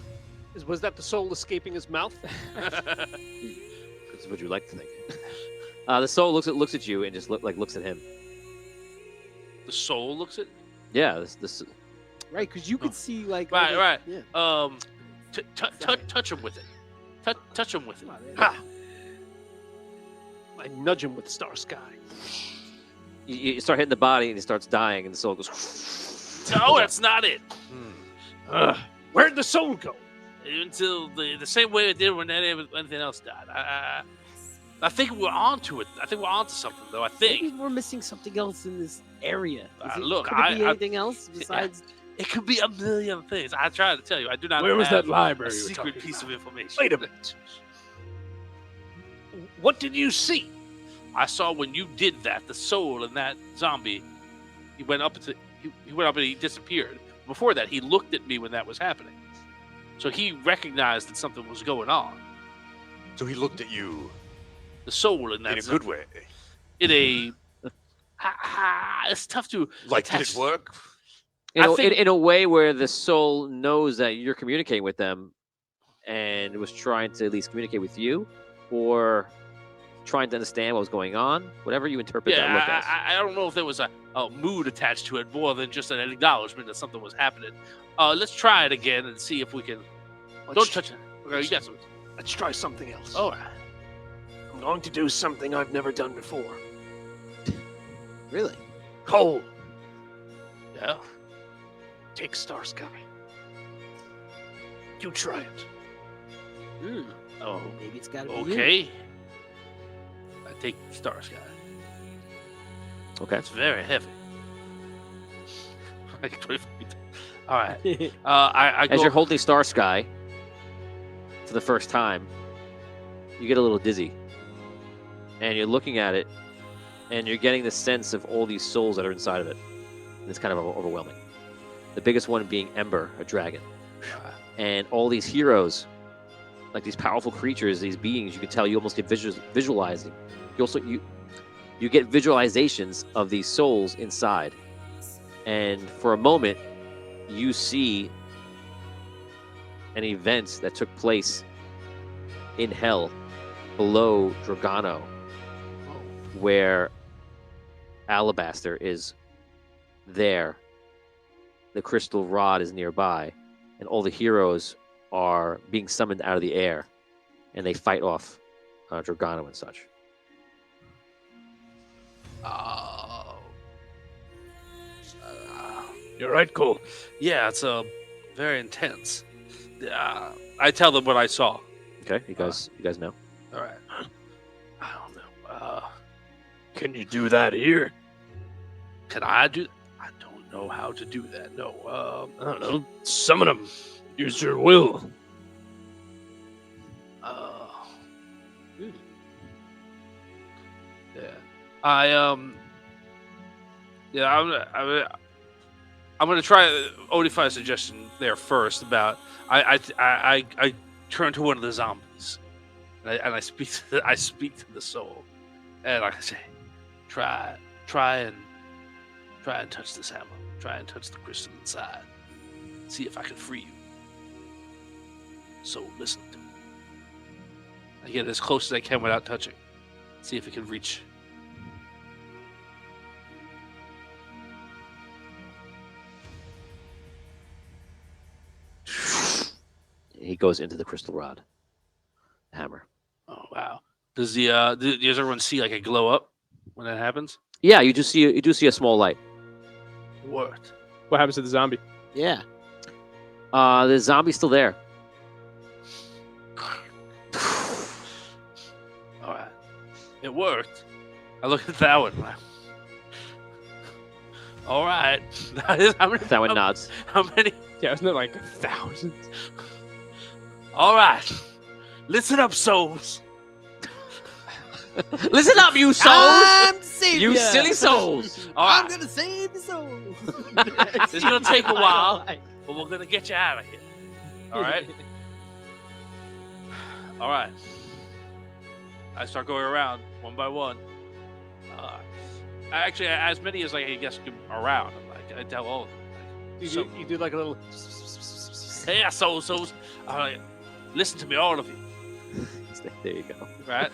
was that the soul escaping his mouth? That's what you like to think. The soul looks at you and just looks at him. The soul looks at. Yeah, this Right, because you could see like. all Right, the- right. Yeah. Touch him with it. Touch him with it. Come on, man. Ha. I nudge him with Star Sky. you start hitting the body and he starts dying, and the soul goes. No, that's not it. Where'd the soul go? Until the same way it did when anything else died. I think we're onto it. I think we're onto something, though. I Maybe think we're missing something else in this area. Look, could it be I- anything else besides? it could be a million things. I tried to tell you. I do not Where was have that library a you were secret talking piece about? of information. Wait a minute. What did you see? I saw when you did that, the soul in that zombie, he went up and he disappeared. Before that, he looked at me when that was happening. So he recognized that something was going on. So he looked at you The soul in that in a zombie. good way. In a it's tough to Like, did attach- it work? You know, I think- in a way where the soul knows that you're communicating with them, and was trying to at least communicate with you, or trying to understand what was going on. Whatever you interpret that look as. I don't know if there was a mood attached to it more than just an acknowledgement that something was happening. Let's try it again and see if we can. Don't touch it. Okay, you got some. Let's try something else. All right. I'm going to do something I've never done before. Really? Cole, Yeah. take Star Sky. You try it. Hmm. Oh. Maybe it's got to be you. Okay. I take Star Sky. Okay. It's very heavy. Like 20 feet. All right. I go. As you're holding Star Sky for the first time, you get a little dizzy. And you're looking at it, and you're getting the sense of all these souls that are inside of it. And it's kind of overwhelming. The biggest one being Ember, a dragon. And all these heroes, like these powerful creatures, these beings, you can tell you almost get visualizing. You also you get visualizations of these souls inside. And for a moment, you see an event that took place in hell below Dragano, where Alabaster is there. The crystal rod is nearby, and all the heroes are being summoned out of the air, and they fight off Dragano and such. You're right, Cole. Yeah, it's very intense. I tell them what I saw. Okay, you guys know. All right. I don't know. Can you do that here? Can I do? I don't know how to do that. No. I don't know. Summon him. Use your will. Yeah, I'm gonna try Odify's suggestion there first about I turn to one of the zombies and I speak to the soul and I say, try and touch this hammer, try and touch the crystal inside, see if I can free you. So listen to me. I get as close as I can without touching, see if it can reach. He goes into the crystal rod. Hammer. Oh wow! Does everyone see like a glow up when that happens? Yeah, you do see a small light. It worked. What happens to the zombie? Yeah. The zombie's still there. All right, it worked. I look at that one. All right. That one nods. How many? Yeah, isn't it like thousands? All right. Listen up, souls. Listen up, you souls! I'm saving You ya. silly souls! All I'm right. gonna save the soul. It's gonna take a while, but we're gonna get you out of here. All right. All right. I start going around one by one. Actually, as many as I guess around. I tell all of them. You do like a little. Hey, souls. Listen to me, all of you. There you go. Right?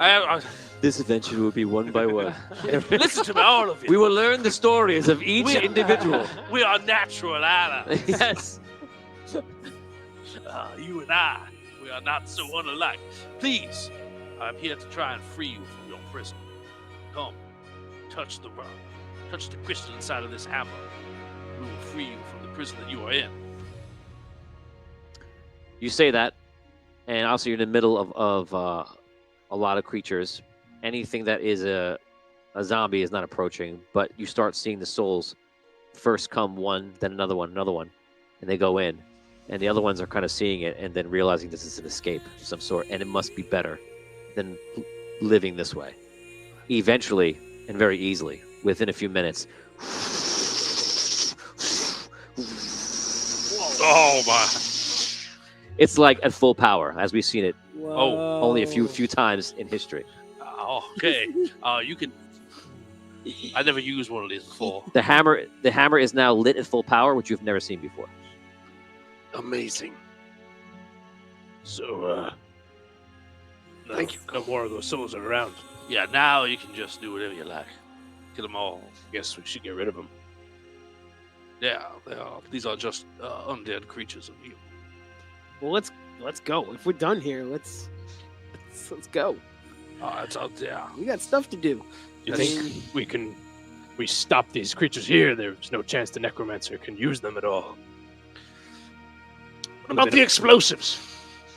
I This adventure will be one by one. listen to me, all of you. We will learn the stories of each individual. We are natural allies. Yes. You and I, we are not so unalike. Please, I'm here to try and free you from your prison. Come, touch the rock, touch the crystal inside of this hammer. We will free you from the prison that you are in. You say that, and also you're in the middle of a lot of creatures. Anything that is a zombie is not approaching, but you start seeing the souls first come one, then another one, and they go in. And the other ones are kind of seeing it and then realizing this is an escape of some sort, and it must be better than living this way. Eventually, and very easily, within a few minutes. Oh my! It's like at full power, as we've seen it Whoa. only a few times in history. Oh, okay. You can. I never used one of these before. The hammer is now lit at full power, which you've never seen before. Amazing. So, Thank you. no more of those souls are around. Yeah, now you can just do whatever you like. Kill them all. Guess we should get rid of them. Yeah, they are. These are just undead creatures of evil. Well, let's go. If we're done here, let's go. It's out there. We got stuff to do. You I think mean- we stop these creatures here? There's no chance the necromancer can use them at all. What about the explosives?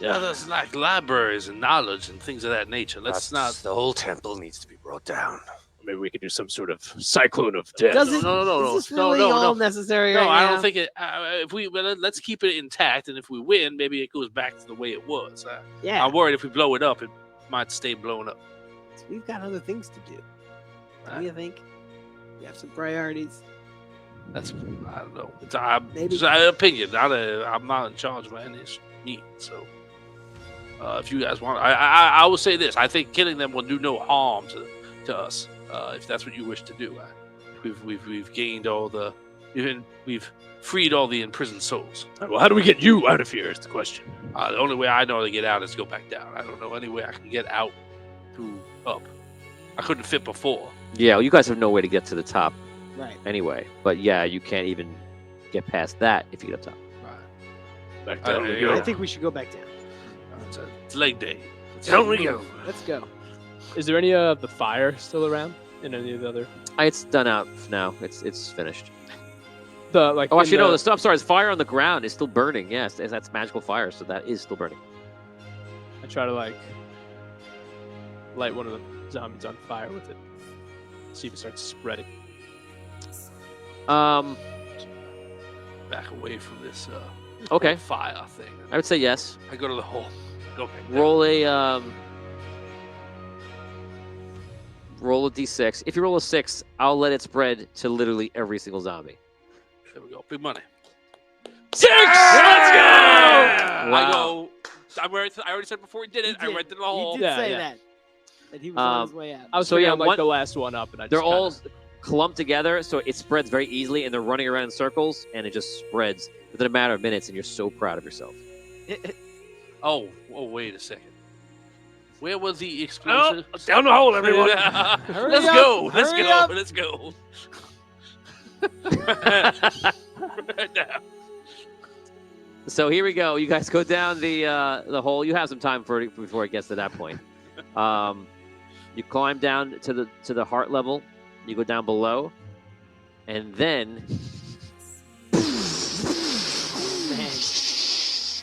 Yeah, there's like libraries and knowledge and things of that nature. Let's not. The whole temple needs to be brought down. Maybe we could do some sort of cyclone of death. Does it? No. Is this No, really no, all no. necessary No, right I now? don't think it. Let's keep it intact, and if we win, maybe it goes back to the way it was. Yeah, I'm worried if we blow it up, it might stay blown up. we've got other things to do. Uh, What do you think? We have some priorities. That's I don't know. It's Maybe. just an opinion. I'm not in charge of any need. So, if you guys want, I will say this: I think killing them will do no harm to us. If that's what you wish to do, we've gained all the, we've freed all the imprisoned souls. Well, how do we get you out of here is the question. The only way I know to get out is to go back down. I don't know any way I can get out through up. I couldn't fit before. Yeah, well, you guys have no way to get to the top Right. anyway. But yeah, you can't even get past that if you get up top. Back down we yeah. go. I think we should go back down. It's leg day. Down we go. Let's go. Is there any of the fire still around in any of the other? It's done out now. It's finished. The like. Oh, in actually, no. The stuff. Sorry, the fire on the ground is still burning. Yes, that's magical fire, so that is still burning. I try to light one of the zombies on fire with it. See if it starts spreading. Back away from this Okay. fire thing. I would say yes. I go to the hole. Go back. Roll a Roll a d6. If you roll a 6, I'll let it spread to literally every single zombie. There we go. Big money. 6! Let's go! Wow. I already said before he did it. I went to the hole. He did say that he was on his way out. I was So, thinking yeah, I'm like one- the last one up, and I They're just all clumped together, so it spreads very easily, and they're running around in circles, and it just spreads within a matter of minutes, and you're so proud of yourself. Oh, wait a second. Where was the Oh, explosive? down the hole, everyone. Let's go. Let's Hurry go. up. Let's go. Right now. So here we go. You guys go down the hole. You have some time before it gets to that point. You climb down to the heart level. You go down below, and then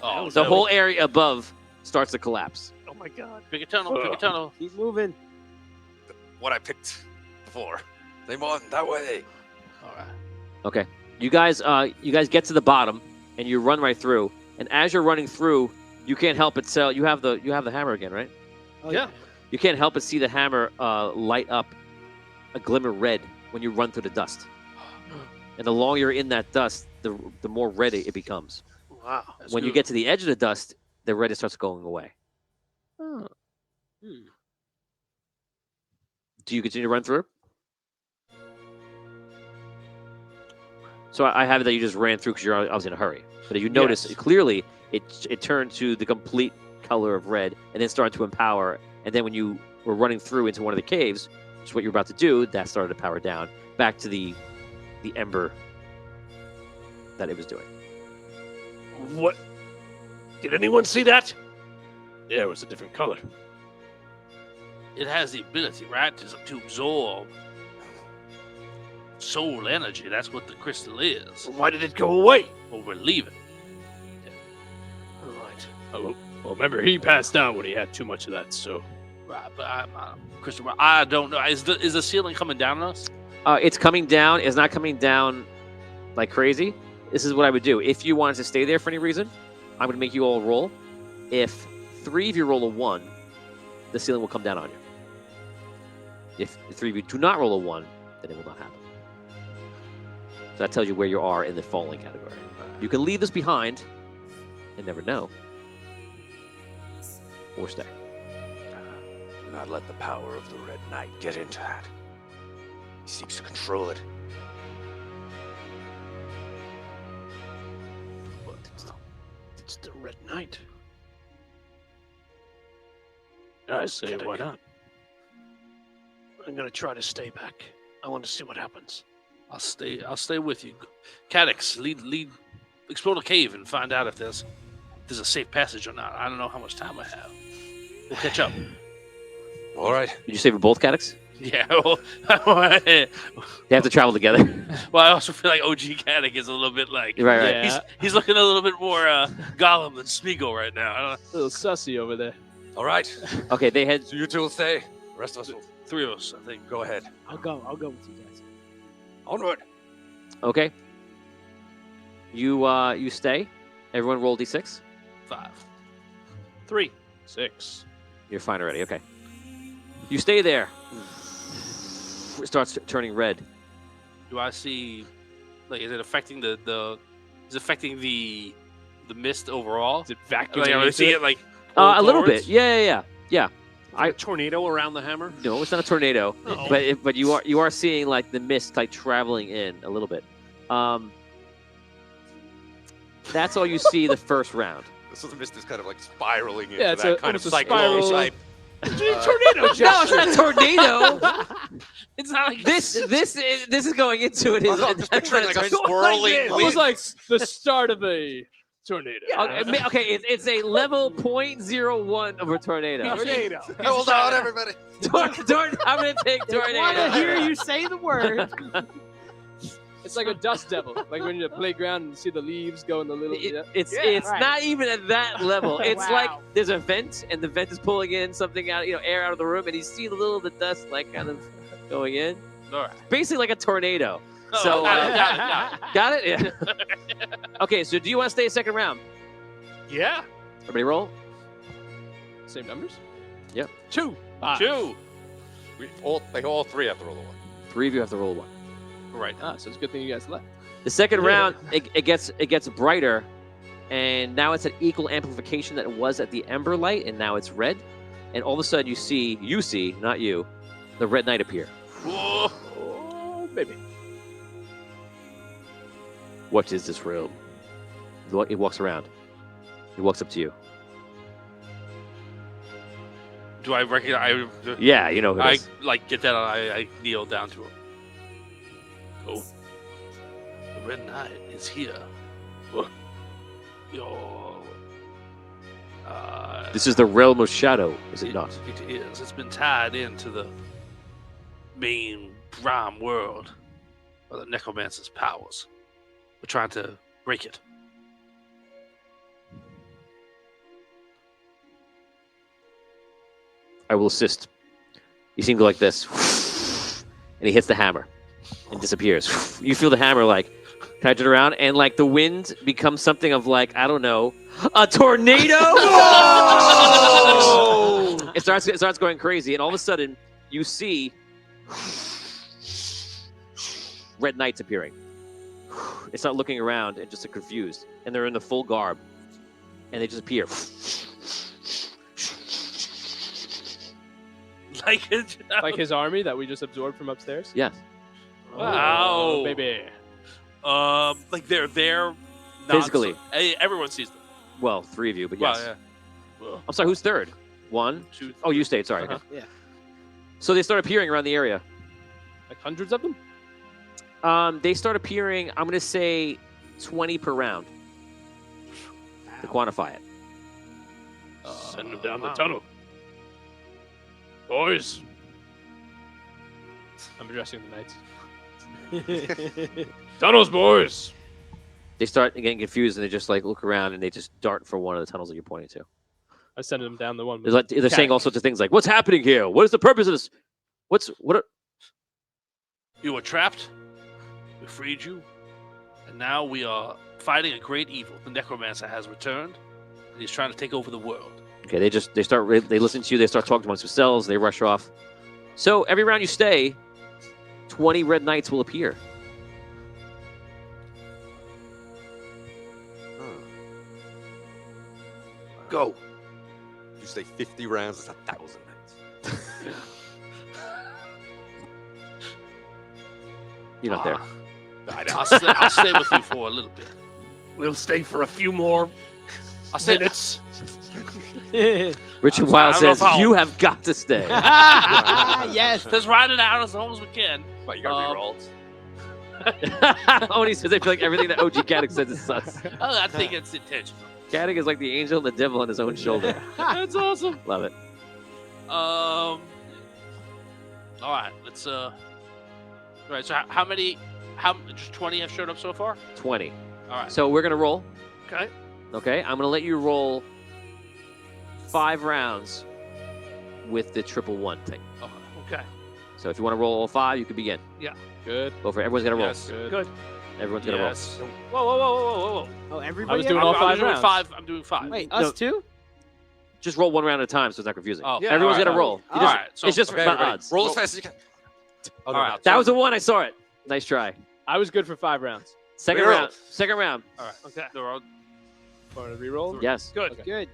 Oh, the no. whole area above starts to collapse. Oh my god. Pick a tunnel. Pick a tunnel. Keep moving. What I picked before. Same on that way. All right. Okay. You guys get to the bottom, and you run right through. And as you're running through, you can't help but tell. You have the hammer again, right? Oh, Yeah. You can't help but see the hammer light up a glimmer red when you run through the dust. And the longer you're in that dust, the more red it becomes. Wow. When you get to the edge of the dust, the red starts going away. Hmm. Do you continue to run through? So I have it that you just ran through because I was in a hurry. But if you notice, Yes. clearly it turned to the complete color of red and then started to empower. And then when you were running through into one of the caves, which is what you're about to do, that started to power down back to the ember that it was doing. What? Did anyone see that? Yeah, it was a different color. It has the ability, right, to absorb soul energy. That's what the crystal is. Why did it go away? Well, we're leaving. Right. Oh, well, remember, he passed out when he had too much of that, so. Right, but Crystal, I don't know. Is the ceiling coming down on us? It's coming down. It's not coming down like crazy. This is what I would do. If you wanted to stay there for any reason, I'm going to make you all roll. If 3 of you roll a 1, the ceiling will come down on you. If 3 of you do not roll a 1, then it will not happen. So that tells you where you are in the falling category. You can leave this behind and never know. Or stay. Do not let the power of the Red Knight get into that. He seeks to control it. But it's the Red Knight. I say, why not? I'm gonna try to stay back. I want to see what happens. I'll stay with you. Cadix, lead. Explore the cave and find out if there's a safe passage or not. I don't know how much time I have. We'll catch up. All right. Did you say for both Cadix? Yeah. They have to travel together. Well, I also feel like OG Cadix is a little bit like Right. Yeah. he's looking a little bit more Gollum than Smeagol right now. I don't know. A little sussy over there. All right. Okay, they head. So you two will stay. The rest of us will 3 of us, I think. go ahead. I'll go with you guys. Onward. Okay. You stay. Everyone roll d6. 5. 3. 6. You're fine already. Okay. You stay there. It starts turning red. Do I see? Like, is it affecting the mist overall? Is it Like, vacuuming? I see it like A little forwards? bit. Yeah. A tornado around the hammer? No, it's not a tornado, Oh. but you are seeing like the mist like traveling in a little bit. That's all you see the first round. So the mist is kind of like spiraling into Yeah, it's that kind of almost a cyclone spiral. type. Tornado No, it's not a tornado. It's not like this is going into it. I'm just picturing like a swirling It wind. was like the start of a tornado. Okay, it's a level 0.01 of a tornado. Tornado. Hold on, everybody. I'm gonna take I want to hear tornado. you say the word. It's like a dust devil. Like when you're at the playground and you see the leaves go in the little. It's right. not even at that level. It's Wow. like there's a vent and the vent is pulling in something out, air out of the room, and you see the little of the dust like kind of going in. All right. Basically like a tornado. Oh, So got it. got it? Yeah. Okay, so do you want to stay a second round? Yeah. Everybody roll. Same numbers? Yep. 2. 2. All three have to roll a 1. 3 of you have to roll a 1. Right. Ah, so it's a good thing you guys left. The second round, it gets brighter, and now it's at equal amplification that it was at the Ember Light, and now it's red. And all of a sudden, you see, not you, the Red Knight appear. Whoa. Oh, baby. What is this room? He walks around. He walks up to you. Do I recognize? Yeah, you know who it I is. get that. I kneel down to him. Oh, the Red Knight is here. Yo. This is the realm of shadow, is it not? It is. It's been tied into the main prime world of the necromancer's powers. We're trying to break it. I will assist. You seem to go like this, and he hits the hammer and disappears. You feel the hammer like, can I turn around? And like the wind becomes something of like, I don't know, a tornado. It starts going crazy, and all of a sudden you see red knights appearing. They start looking around and just confused, and they're in the full garb, and they just appear. Like his army that we just absorbed from upstairs? Yes. Wow. Oh, baby. Like they're there Physically. Everyone sees them. Well, 3 of you, but yes. Well, yeah. I'm sorry, who's third? 1? Two, Oh, you stayed, sorry. Uh-huh. Yeah. So they start appearing around the area. Like hundreds of them? They start appearing, I'm going to say 20 per round to quantify it. Send them down the tunnel. Boys. I'm addressing the knights. Tunnels, boys. They start getting confused, and they just like look around, and they just dart for one of the tunnels that you're pointing to. I send them down the one. They're saying all sorts of things like, what's happening here? What is the purpose of this? You were trapped. We freed you. And now we are fighting a great evil. The necromancer has returned, and he's trying to take over the world. Okay, they listen to you, they start talking amongst themselves, they rush off. So every round you stay, 20 red knights will appear. Go. You say 50 rounds, it's 1,000 nights. You're not there. I'll stay with you for a little bit. We'll stay for a few more I'll stay. minutes. Richard I Wild don't know says, if I'll- you have got to stay. Yes. Let's ride it out as long as we can. But you got re-rolled. Oni says, I feel like everything that OG Gaddick says is sus. Oh, I think it's intentional. Gaddick is like the angel and the devil on his own shoulder. That's awesome. Love it. All right, let's. All right, so how many? Just 20 have showed up so far? 20. All right. So we're going to roll. Okay. Okay, I'm going to let you roll 5 rounds with the 111 thing. Oh, okay. So if you want to roll all 5, you can begin. Good. Go for it. Everyone's going to roll. Yes. Good. Everyone's going to Yes. Whoa, whoa, whoa, whoa, whoa, whoa. Oh, I everybody. was doing else? all 5 doing rounds. 5. I'm doing 5. Wait, No. us too? roll. Just roll 1 round at a time so it's not confusing. Oh, Yeah, Everyone's all going to right. roll. You all just- right. So it's just Okay, about everybody, odds. roll as fast as you can. Oh, no, All right. not That so. was the one. I saw it. Nice try. I was good for 5 rounds. Second Reroll. round. Second round. all right. Okay. They're all Want to reroll? Yes. good. Good.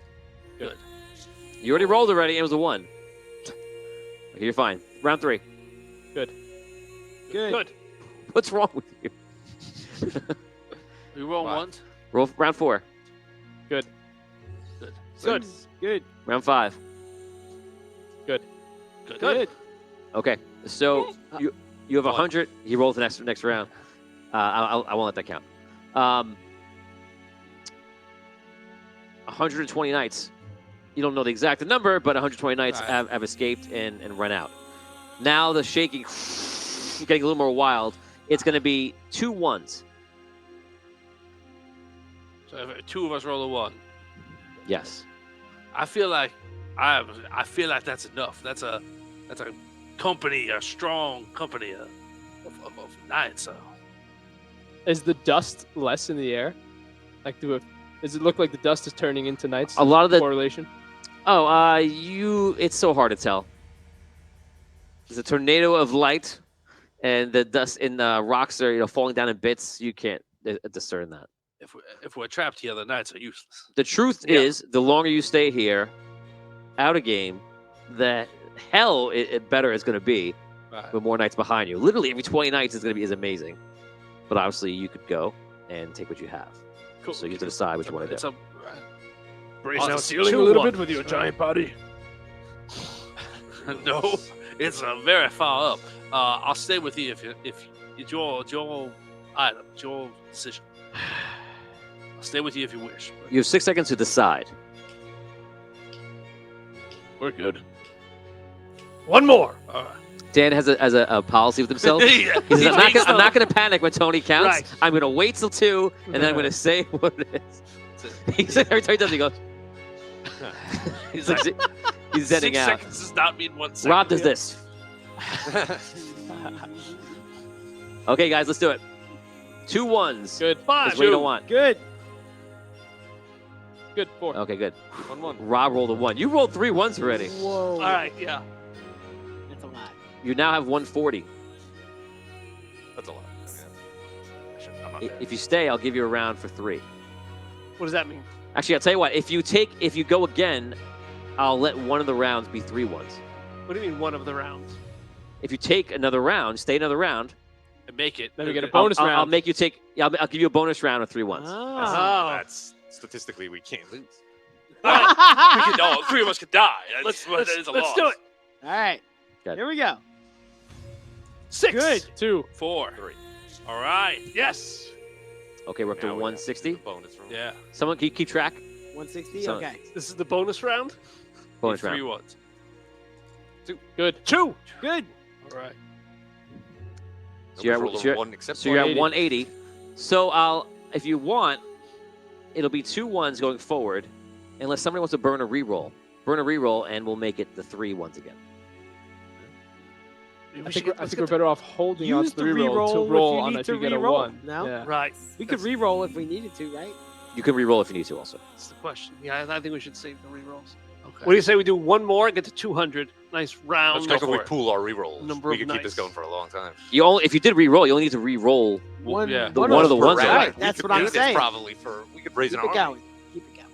You already rolled already. It was a 1. Okay, you're fine. Round 3. Good. Good. What's wrong with you? We roll Wow. ones. Roll round 4. Good. Good. Round 5. Good. Okay. So you have 100. He rolls the next round. I won't let that count. 120 knights. You don't know the exact number, but 120 knights Right. have escaped and run out. Now the shaking getting a little more wild. It's going to be 2 1s. So if 2 of us roll a 1. Yes. I feel like that's enough. That's a company, a strong company of knights. So. Is the dust less in the air? Like, does it look like the dust is turning into knights? A lot of the correlation. it's so hard to tell. There's a tornado of light, and the dust and rocks are falling down in bits. You can't discern that. If we're trapped here, the nights are useless. The truth is, the longer you stay here, out of game, the hell better it's going to be Right. with more nights behind you. Literally every 20 nights is going to be amazing. But obviously, you could go and take what you have. Cool. So you have to decide what you want to It's do. Brace Oh, out it's the ceiling a little 2-1. bit with your giant body. No, it's very far up. I'll stay with you if it's your item, it's your decision. I'll stay with you if you wish. You have 6 seconds to decide. We're good. One more. All right. Dan has a policy with himself. He Yeah. says, I'm not going to panic when Tony counts. Right. I'm going to wait till 2, and then I'm going to say what it is. He said every time he does, he goes. he's like, he's zenning 6 out. seconds does not mean 1 second. Rob does this. Okay, guys, let's do it. 2 1s. Good. That's what you don't want. Good. Good. 4. Okay, good. 1-1. Rob rolled a 1. You rolled 3 1s already. Whoa. All right, yeah. That's a lot. You now have 140. That's a lot. I'm not If you stay, I'll give you a round for 3. What does that mean? Actually, I'll tell you what. If you go again, I'll let one of the rounds be 3 1s. What do you mean one of the rounds? If you take another round, stay another round. And make it. Then we get a I'll- bonus I'll round. make you take. I'll give you a bonus round of 3 1s. Ah. That's statistically we can't lose. We could, no, 3 of us could die. Let's that is a do loss. it. All right. Good. Here we go. 6. Good. 2. 4. 3. All right. Yes. Okay, we're up to Now we have 160. the bonus round. Yeah. Someone can you keep track? 160. So- Okay. This is the bonus round. Bonus 3 round. 1s. Good. 2. Good. All right. So you're at- Nobody's rolled a so you're- one except So you're at 180. 180. So if you want, it'll be 2 1s going forward, unless somebody wants to burn a reroll. Burn a reroll, and we'll make it the 3 1s again. I think we're better off holding on Use to the the reroll reroll to if roll you on need if to you get a reroll. 1. No? Yeah. Right. We could re-roll if we needed to, right? You can reroll if you need to, also. That's the question. Yeah, I think we should save the rerolls. Okay. What do you say we do one more and get to 200? Nice round. Let's go if we for it. pool our rerolls. Number We of could keep this nights. going for a long time. If you did reroll, you only need to reroll. One, yeah. The one of the per ones round. are Right. like- That's We could what I'm do this saying. Probably for we could raise Keep an it army. going. Keep it going.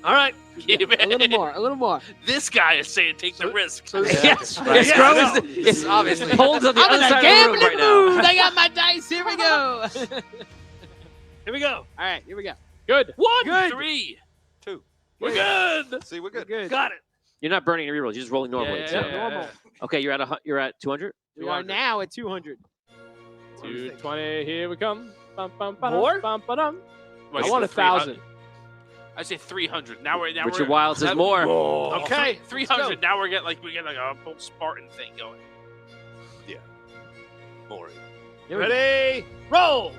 All right. A little more. A little more. This guy is saying take the risk. So Yes, Right. yes, Yeah, Scrum I know. is obviously holds on the I'm other in a side of the room gambling right now. mood. I got my dice. Here we go. Here we go. All right. Here we go. Good. 1, Good. 3. 2. We're good. See, we're We're good. good. Got it. You're not burning any rerolls. You're just rolling normally. Yeah, so- yeah, normal. Okay, you're at 200. We are now at 200. 220. Here we come. Bum, bum, ba-dum, More? bum, ba-dum. Wait, I want 300. 1,000. I say 300. Now we're Richard Wild says more. Okay, Let's 300. go. Now we get like a whole Spartan thing going. More. Here we go. Ready? Roll.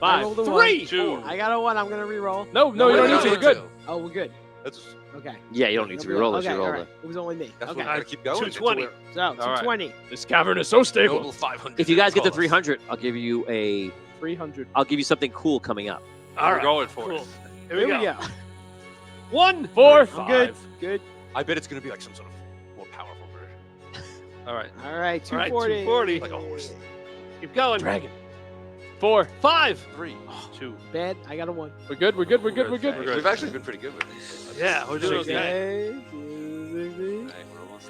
I 5. rolled a 3. one. 2. I got a 1. I'm gonna re-roll. No, you don't need to. We're good. Oh, we're good. That's Okay. Yeah, you don't need to reroll this. Okay, You roll all right. It was only me. that's Okay. what we're gonna keep going. 220. So, right. 220. This cavern is so stable. Noble 500. If you guys get to Call us. 300, I'll give you 300. something cool coming up. All We're right. going for Cool. it. Here Here we we go. go. 1, 4. I'm good. Good. I bet it's gonna be like some sort of more powerful version. All right. All right. All right, 240. 240. Like a horse. Keep going. Dragon. 4. 5. 3, 2. Bad. I got a 1. We're good. We're good. We're good. We're good. We're good. We've actually been pretty good with this. Yeah, we're doing okay. Okay. 260. We're almost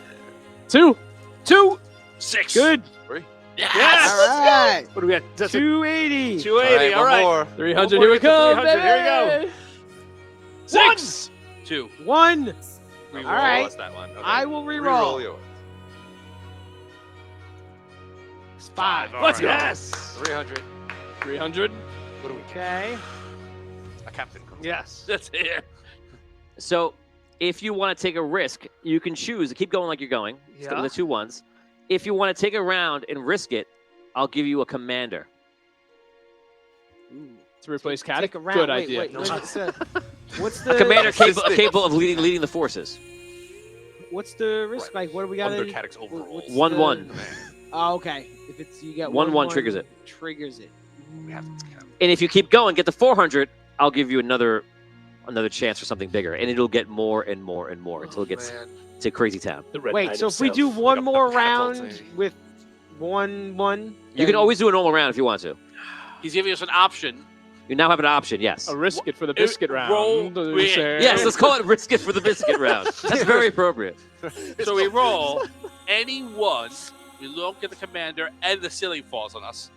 there. 2. 2. 6. Good. Yes. Yes. All right. What do we got? That's a 280. 280. All one right. more. 300. One Here more we to get to come. 300. Here we baby. 6. 2. 1. We All right. lost that one. Okay. I will Reroll re-roll. yours. 5. All Let's right. yes. 300. 300. What do we get? Okay. A captain comes. Yes. That's it. So, if you want to take a risk, you can choose to keep going like you're going. Stick Yeah. with the 2 1s. If you want to take a round and risk it, I'll give you a commander. Ooh. To replace Caddick. Take a round. Good Wait, idea. Wait, what's A the commander capable of leading the forces. What's the risk? Like, what do we got? Under Caddick's overall. what's 1-1. the- Oh, okay. If it's you get 1-1 triggers it. Triggers it. We have to And if you keep going, get to 400, I'll give you another chance for something bigger, and it'll get more and more and more until it gets man. to Crazy Town. The Red Wait, Knight so if we himself. do one a more catapult round thing. with 1-1, You can always do a normal round if you want to. He's giving us an option. You now have an option, yes. a risk it for the biscuit round. roll- we- Yes, let's call it risk it for the biscuit round. That's very appropriate. So we roll any one. We don't get the commander, and the ceiling falls on us.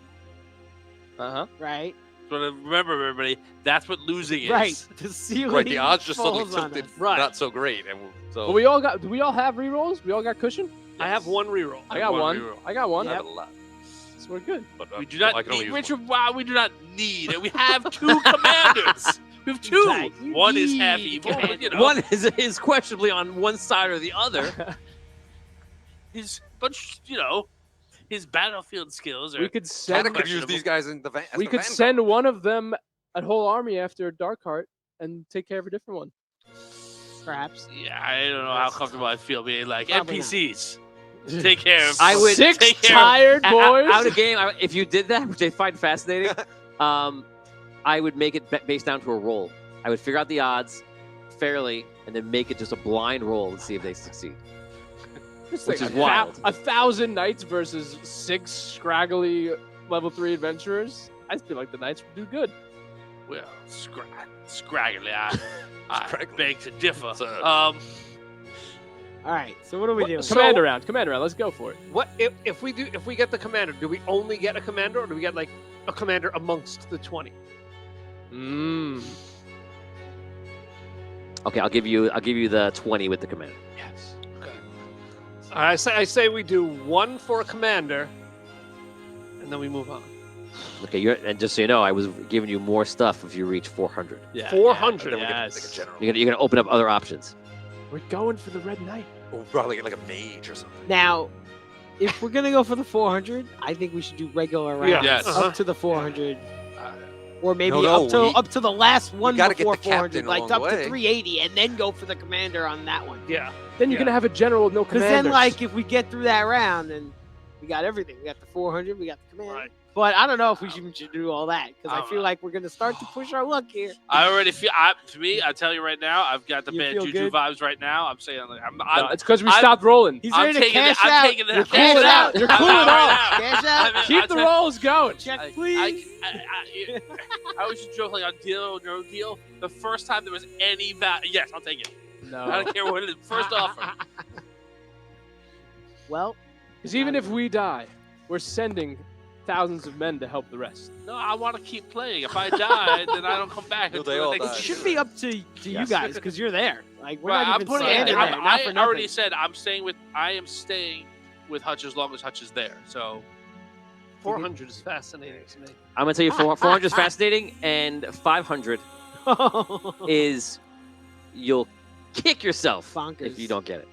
right? So remember, everybody, that's what losing is. Right. The ceiling Right, the odds just suddenly falls on tilted us. Right. not so great. And so But do we all have rerolls? We all got cushion? I have one reroll. I got one. reroll. I got one. I have a lot. So we're good. But, We do not I can only need, use Richard. Wow, we do not need it. We have two commanders. We have two. Right, you One is need half evil. commander. But, you know, One is questionably on one side or the other. but you know, his battlefield skills are. We could Kind send of could use these guys in the van. we could send one of them a whole army after Darkheart and take care of a different one. Perhaps. Yeah, I don't know how comfortable I feel being like Probably not. NPCs. Take care of. I would Six take care tired boys. Out of game, if you did that, which I find fascinating, I would make it based down to a roll. I would figure out the odds fairly and then make it just a blind roll and see if they succeed. Just which like is wild. 1,000 knights versus 6 scraggly level 3 adventurers. I feel like the knights would do good. Well, scraggly. I Scraggly. beg to differ. So- All right. So what do we do? Commander round. Commander round. Let's go for it. What if we get the commander? Do we only get a commander, or do we get like a commander amongst the 20? Okay, I'll give you the 20 with the commander. Yes. Okay. I say we do one for a commander, and then we move on. Okay, and just so you know, I was giving you more stuff if you reach 400. Yeah. 400. Then we get Yes. like a general. You're gonna open up other options. We're going for the Red Knight. Or probably get like a mage or something. Now, if we're gonna go for the 400, I think we should do regular rounds Yeah. Yes. up to the 400, or maybe No, up to the last one gotta get before the captain 400, like along up the to way. 380, and then go for the commander on that one. Yeah. Then you're Yeah. gonna have a general with no Because commanders. then, like, if we get through that round, then we got everything. We got the 400, we got the commander. Right. But I don't know if we should do all that because I I don't feel know. like we're gonna start to push our luck here. I already feel. To me, I tell you right now, I've got the You bad feel juju good? vibes right now. I'm saying, like, No, I'm it's because we I'm- stopped rolling. He's I'm ready to taking cash I'm out. taking the You're cash cooling out. out. You're I'm cooling right off. now. Cash out. Keep the rolls going. Check, please. I always just joke like on deal or no deal. The first time there was any value, yes, I'll take it. I No. don't care what it is. First offer. Well, Because even if we die, we're sending thousands of men to help the rest. No, I want to keep playing. If I die, then I don't come back. No, until they the all next die. it season. should be up to you Yes. guys because you're there. Like we're Right, not I'm even putting it. standing there. Not for I already nothing. said I am staying with Hutch as long as Hutch is there. So 400 is fascinating to me. I'm gonna tell you 400 is fascinating, and 500 is you'll kick yourself Bonkers. if you don't get it.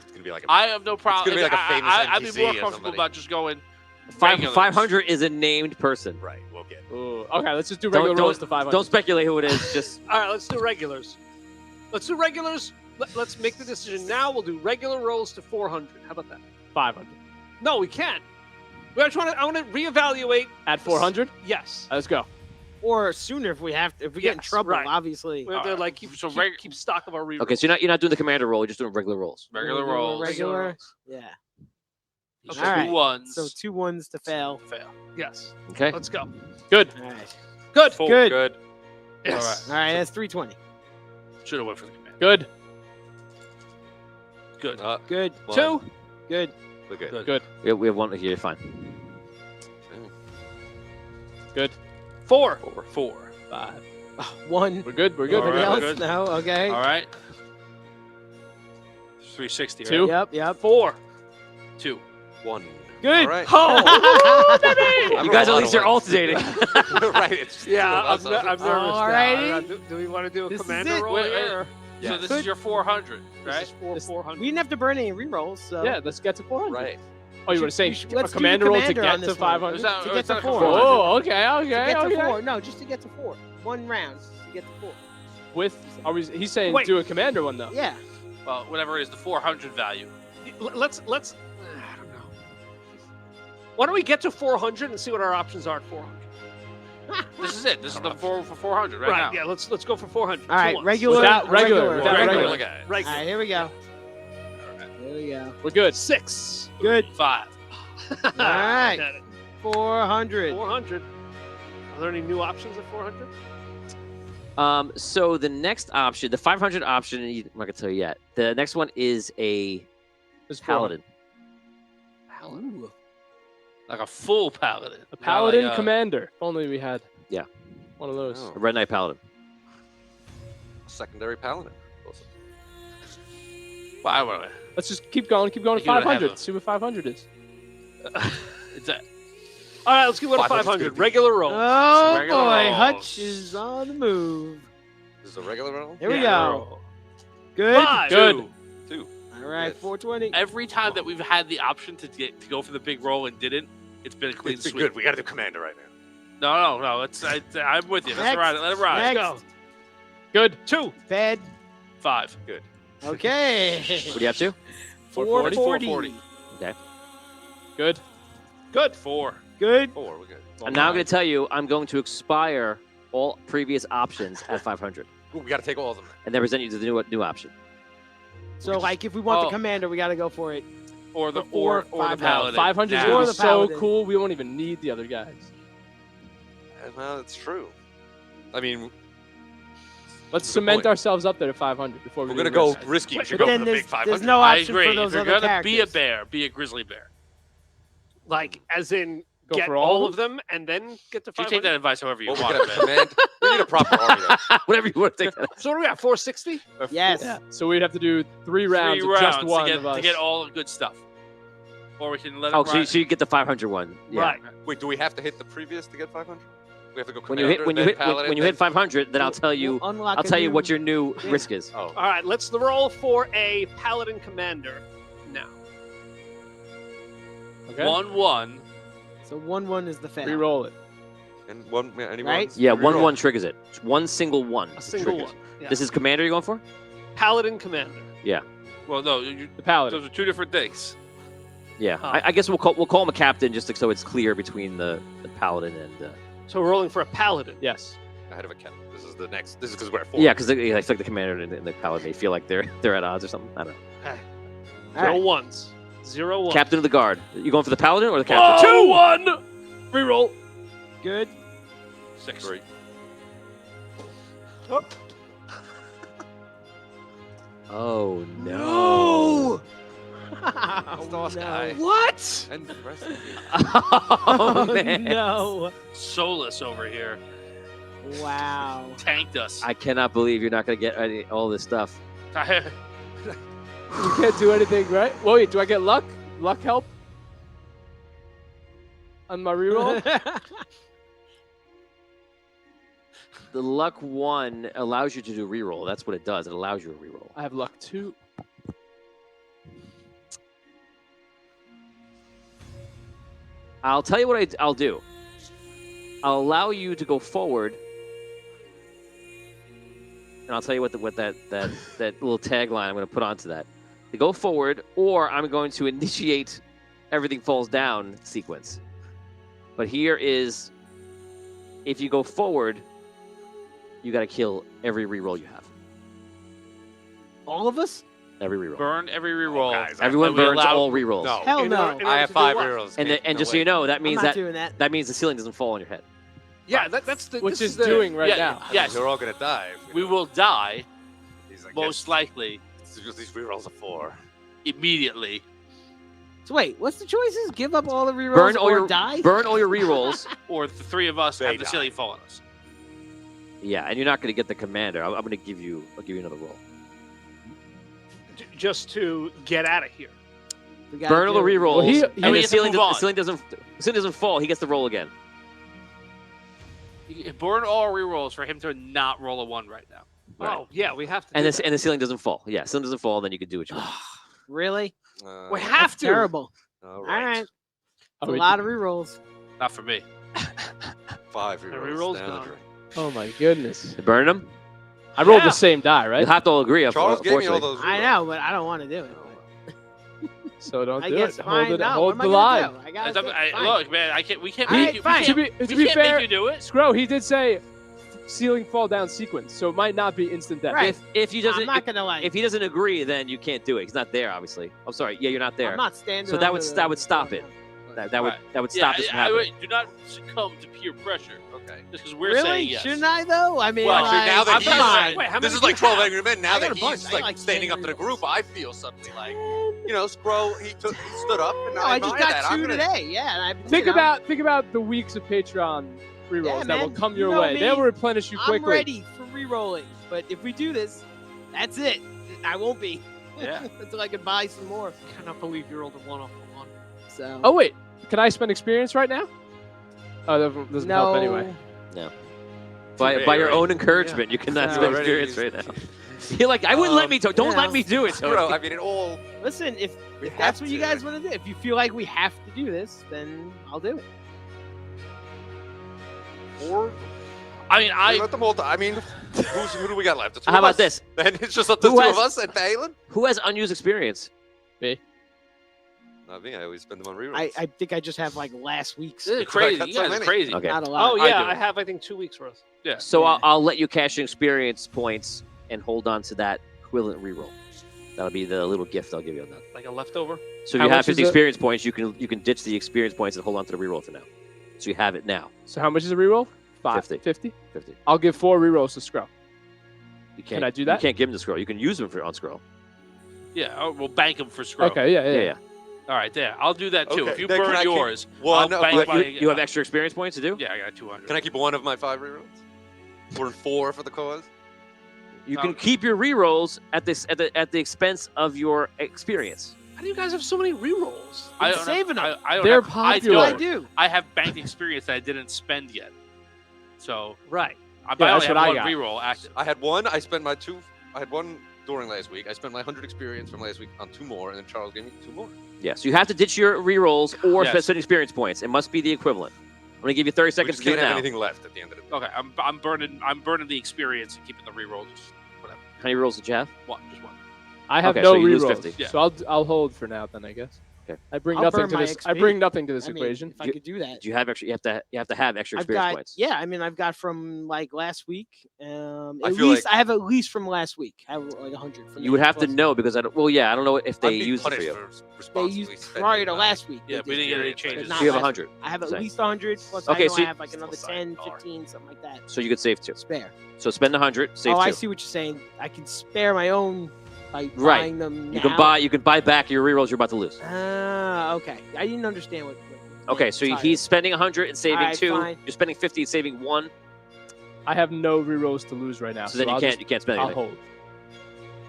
It's gonna be like a I have no problem. gonna be like a famous I'd be NPC more or comfortable somebody. about just going. 500 is a named person. right. We'll get. Ooh. Okay, let's just do regular rolls to 500. Don't speculate who it is. Just All right, let's do regulars. Let's do regulars. Let's make the decision now. We'll do regular rolls to 400. How about that? 500. No, we can't. I want to reevaluate. At 400? Yes. Let's go. Or sooner if we have to. If we get in Yes, trouble, right. obviously. We have to like keep, So keep stock of our rerolls. okay. So you're not doing the commander roll. You're just doing regular rolls. Regular rolls. Regular. Yeah. So All right. 2 ones. So 2 1s to fail. Fail. Yes. Okay. Let's go. Good. All right. Good. Four. Good. Good. Yes. All right. That's 320. Should have went for the commander. Good. Good. Good. One. 2. Good. We're good. Good. Good. We have one here. Fine. Good. 4. 4. 5. 1. We're good. We're good. All We're right, good. we're good. No. Okay. All right. 360. Two. Right? Yep. 4. 2. 1. Good. All right. Oh, I You guys at rolled least a are lot of alternating. ones. Right. It's Yeah, two of us, I'm nervous now. Alrighty. Do we want to do a This is commander it. roll Wait, here? So this is your 400, This right? is 400. we didn't have to burn any rerolls. So Yeah, let's get to 400. Right. Oh, you want to say let's a do the commander roll to commander on get this to one. 500? Is that- To or get is to that 4. 400? Oh, okay, To okay, get to okay. 4. No, just to get to 4. 1 round to get to 4. He's saying Wait. do a commander one though. Yeah. Well, whatever it is, the 400 value. Let's. I don't know. Why don't we get to 400 and see what our options are at 400? This is it. This is the 400 right now. Yeah. Let's go for 400. All right. Two ones. Regular. Without regular. Without Regular. regular. Look at it. All Regular. right. Here we go. we go. We're good. 6. Good. 5. All right. 400. 400. Are there any new options at 400? So the next option, the 500 option, I'm not gonna tell you yet. The next one is a It's paladin. Paladin. Like a full paladin. A paladin Not like, commander. If only we had. Yeah. One of those. Oh. A red knight paladin. Secondary paladin. Wait. Let's just keep going. Keep going to Make it a 500. heaven. See what 500 is. It's a, All right, let's keep going to 500's 500. gonna be- Regular roll. Oh Regular boy, rolls. Hutch is on the move. This is a regular roll? Here we Yeah, go. roll. Good. 5. Good. 2. All right, 420. Every time that we've had the option to go for the big roll and didn't, it's been a clean It's been sweep. good. We got to do commander right now. No. I'm with you. Let's Next. ride it. Let it ride. Next. Good. 2. Fed. 5. Good. Okay. What do you have to? 440. 440. Good. Good. 4. Good. 4. We're good. And now I'm going to tell you, I'm going to expire all previous options at 500, Ooh, we got to take all of them. and then present you to the new option. So, like, if we want the Oh. commander, we got to go for it. Or the Or or the 500. paladin. 500 is Now. Or going to the be so paladin. cool, we won't even need the other guys. Well, it's true. I mean, Let's Good cement point. ourselves up there to 500 before we we're do going to the go rest. risky. We But should But go for then the there's, big 500. there's no I option agree. for those if you're other gonna characters. be a bear, be a grizzly bear. Like, as in, Go get for all all of of them and then get to You 500? take that advice however you Well, we want, got man. a command. We need a proper army, though. Whatever you want to take that. So what do we got? 460? Yes. Yeah. So we'd have to do 3 rounds, 3 of rounds just one to of us. get all the good stuff. Or we can let Oh, it so you, ride. so you get the 500 one. Yeah. Right. Wait, do we have to hit the previous to get 500? We have to go When commander, you hit when you then hit paladin, when you then- hit 500, then I'll tell you We'll unlock I'll a tell you new- what your new Yeah. risk is. Oh, All right, let's roll for a paladin commander now. Okay. 1-1. So 1-1 is the fail. Re-roll it. and one, anyone? Right? Yeah, Reroll. 1-1 triggers it. It's one single one. A single triggers. one. Yeah. This is commander you're going for? Paladin commander. Well, no, The paladin. those are 2 different things. Yeah. Oh. I guess we'll call him a captain just so it's clear between the paladin and. So we're rolling for a paladin. Yes. Ahead of a cat. This is the next. This is because we're at 4. Yeah, because I feel like the commander and the paladin may feel like they're at odds or something. I don't know. All right. 0 ones. 0 ones. Captain of the guard. You going for the paladin or the captain? 2-1. Re-roll. Good. 6. 3. Oh no. No. Lost guy. What? And the rest of you. Oh man. No. Soulless over here. Wow. Tanked us. I cannot believe you're not going to get all this stuff. You can't do anything, right? Wait, do I get luck? Luck help? On my reroll? The luck 1 allows you to do reroll. That's what it does. It allows you a reroll. I have luck 2. I'll tell you what I'll do. I'll allow you to go forward, and I'll tell you what that little tagline I'm going to put onto that. To go forward, or I'm going to initiate everything falls down sequence. But here is, if you go forward, you got to kill every reroll you have. All of us? Every reroll. Burn every reroll. guys, Everyone And we burns allow- all rerolls. No. Hell In no. order- in I order have to do 5 what? rerolls. And Can't- just no so you way. know, that I'm means not that doing that. that means the ceiling doesn't fall on your head. Yeah, that's the. Which this is the, doing right yeah, now. Yes, We're all going to die. if we know. will die, These, I most guess, likely, these rerolls are 4. immediately. So wait, what's the choices? Give up all the rerolls Burn all or your die? burn all your rerolls. Or the 3 of us They have the die. ceiling fall on us. Yeah, and you're not going to get the commander. I'm going to give you. I'll give you another roll. Just to get out of here. We gotta Burn all the do- rerolls, Well, he and we the get to ceiling, move on. the ceiling doesn't fall. He gets the roll again. You burn all our rerolls for him to not roll a 1 right now. Right. Oh, yeah, we have to. And do the ceiling doesn't fall. Yeah, ceiling doesn't fall. Then you can do what you want. Really? We have to. Terrible. All All right. right. Oh, A we- lot of rerolls. Not for me. 5 The rerolls. reroll's down the gone. drain. Oh my goodness. You burn them. I rolled Yeah. the same die, right? You have to all agree. Charles gave me all unfortunately. those. I rerolls. know, but I don't want to do it. So don't I do guess it. fine. Hold it. No, Hold what the am I line. gonna do? I gotta It's up- do it. I- Fine. look, man, I can't. We can't All make right, you. fine. We To can't, be we can't fair, make you do it. Scro, he did say ceiling fall down sequence, so it might not be instant death. Right. If he doesn't, I'm not gonna like. if he doesn't agree, then you can't do it. He's not there, obviously. I'm sorry. Yeah, you're not there. I'm not standing. So that would- under that the- would stop it. That would Yeah, stop this from happening. do not succumb to peer pressure. Okay. Just because we're Really? saying yes. Shouldn't I though? I mean, Well, like, now that I'm he's not- Wait, how this many is do like you 12 have? angry men. Now I that got a bunch. he's I like like standing up to the standing group, I feel suddenly like, Scroll. He stood up, and no, I I just admire got that. I'm 2 gonna- today. Yeah. And Think about the weeks of Patreon rerolls Yeah, that will man, come you your know way. me. They'll replenish you quickly. I'm ready for re-rolling, but if we do this, that's it. I won't be. Yeah. Until I can buy some more. I cannot believe you rolled a 1 off of 1. So. Oh wait, can I spend experience right now? Oh, that doesn't help no. anyway. By Yeah, your right. own encouragement, you cannot Yeah, spend already experience right now. You're like, I wouldn't let me. Don't yeah. let me do it. Bro, Tony. I mean, it all. Listen, if We that's have what you to. guys want to do, if you feel like we have to do this, then I'll do it. Or I mean, let them all. I mean, who do we got left? The two How of about us? this? Then it's just up to Who the two has- of us and Balin. Who has unused experience? Not me. I always spend them on rerolls. I think I just have like last week's. this is crazy. got You so guys are many. crazy. Okay. Not a lot. Oh I yeah, do. I have I think 2 weeks worth. Yeah. So Yeah. I'll let you cash in experience points and hold on to that equivalent reroll. That'll be the little gift I'll give you on that. Like a leftover. So if How you have much is 50 it? experience points, you can ditch the experience points and hold on to the reroll for now. So you have it now. So how much is a reroll? 50. 50? 50. I'll give 4 rerolls to Scrub. You can't, I do that? You can't give them to scroll. You can use them for on scroll. Yeah. We'll bank them for scroll. Okay, yeah. Yeah, yeah. All right. There. I'll do that too. Okay, If you then can burn I keep yours, one I'll of bank my- my. You have extra experience points to do? Yeah, I got 200. Can I keep one of my 5 rerolls? Or 4 for the cause? You can keep your rerolls at the expense of your experience. How do you guys have so many rerolls? I I'm don't saving have, them. I don't They're have, popular. I I, don't. do. I have banked experience that I didn't spend yet. So Right. I Yeah, only that's have what I one got. reroll active. I had one. I spent my 2. I had one during last week. I spent my 100 experience from last week on 2 more, and then Charles gave me 2 more. Yeah, so you have to ditch your rerolls or Yes. spend experience points. It must be the equivalent. I'm gonna give you 30 We seconds just to do can't it have now. anything left at the end of the day. Okay, I'm burning the experience and keeping the reroll. Just whatever. How many rerolls did you have? Just one. I have Okay, no so you lose rerolls, 50. Yeah. so I'll hold for now then I guess. Okay. I bring I'll nothing burn to my this. I XP. bring nothing to this I mean, equation. if I could do that. Do you have extra? You have to have extra I've experience got points. yeah. I mean, I've got from like last week. I At feel least like- I have at least from last week. I have like 100. From You would have to plus. know because I don't. Well, yeah, I don't know if I'd they be used it for punished you. for They responsibly used spending prior to my- last week. Yeah, they we did didn't get any experience, changes. but not So you have last 100. I have at Say. least 100. Plus, Okay, I know so I have like another Plus 10, sidecar. 15, something like that. So you could save 2. Spare. So spend 100, save 2. I see what you're saying. I can spare my own by Right. buying them. You now. can buy back your rerolls you're about to lose. Okay. I didn't understand what. Okay, so sorry. he's spending 100 and saving Alright, 2. fine. You're spending 50 and saving 1. I have no rerolls to lose right now. So then I'll you can't spend I'll anything. hold.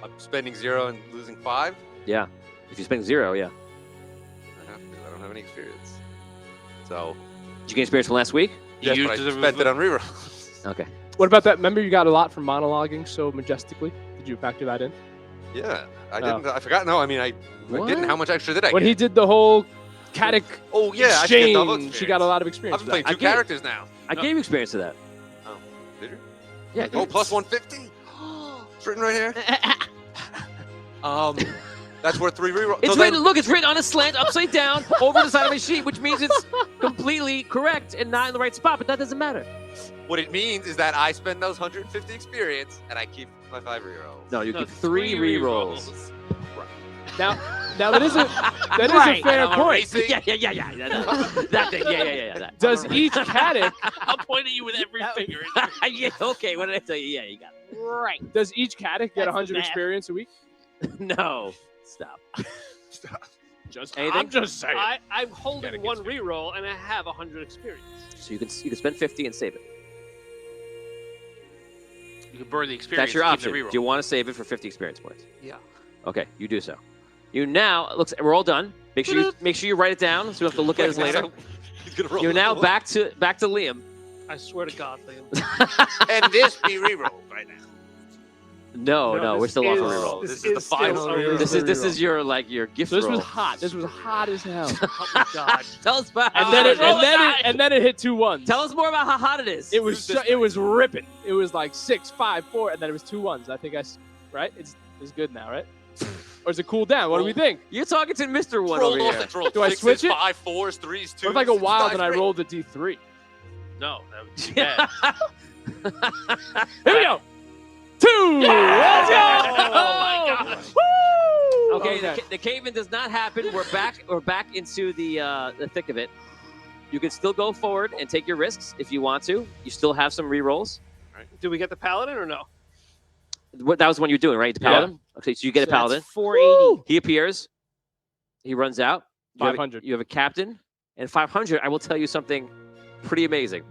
I'm spending 0 and losing 5. Yeah. If you spend 0, yeah. I have to. I don't have any experience. So Did you gain experience from last week? yes, used but I the- spent it on rerolls. Okay. What about that? Remember you got a lot from monologuing so majestically? Did you factor that in? Yeah, I Oh. didn't. I forgot. No, I mean I didn't. How much extra did I When get? he did the whole Caddick Oh yeah, I get double exchange, she got a lot of experience. I've for been that. playing 2 characters now. I gave you experience to that. Did you? Yeah. Oh, plus 150. It's written right here. That's worth 3 rerolls. It's So written. then- Look, it's written on a slant, upside down, over the side of my sheet, which means it's completely correct and not in the right spot. But that doesn't matter. What it means is that I spend those 150 experience and I keep my 5 rerolls. No, you No, keep 3 rerolls. Now that is a Right. fair I'm point. erasing- Yeah. That thing. Yeah. That. Does each Caddick I'll point at you with every finger. Yeah. Okay. What did I tell you? Yeah, you got it. Right. does each Caddick get That's the 100 math. experience a week? No. Stop. Just Anything? I'm just saying. I'm holding one reroll and I have 100 experience. So you can spend 50 and save it. You can burn the experience. That's your and option. keep Do the you reroll. want to save it for 50 experience points? Yeah. Okay, you do so. You now looks. We're all done. Make sure you write it down so we have to look at it later. He's gonna roll You're now the- back to Liam. I swear to God, Liam. And this be rerolled right now. No, we're this still off a is- reroll. This is the still final a reroll. This is your gift So this roll. was hot. This was hot as hell. Oh my God. Tell us about and how then hot and then it hit 2 1s. Tell us more about how hot it is. It was it was ripping. It was like 6, 5, 4, and then it was 2 1s. I think right. It's good now, right? Or is it cool down? What do we think? You're talking to Mr. One Rolled over off here. that roll. Do I 6s, switch it? 5, 4s, 3s, 2s. What if I go wild and I 5s, rolled a D3? No, that would be bad. Here we go. 2. Let's go. Oh my gosh. Woo! Okay, the cave-in does not happen. We're back into the thick of it. You can still go forward and take your risks if you want to. You still have some rerolls. Do we get the paladin or no? That was the one you're doing, right? The paladin. Okay, so you get a paladin. That's 480. He appears. He runs out. You have a- 500. You have a captain. And 500, I will tell you something pretty amazing.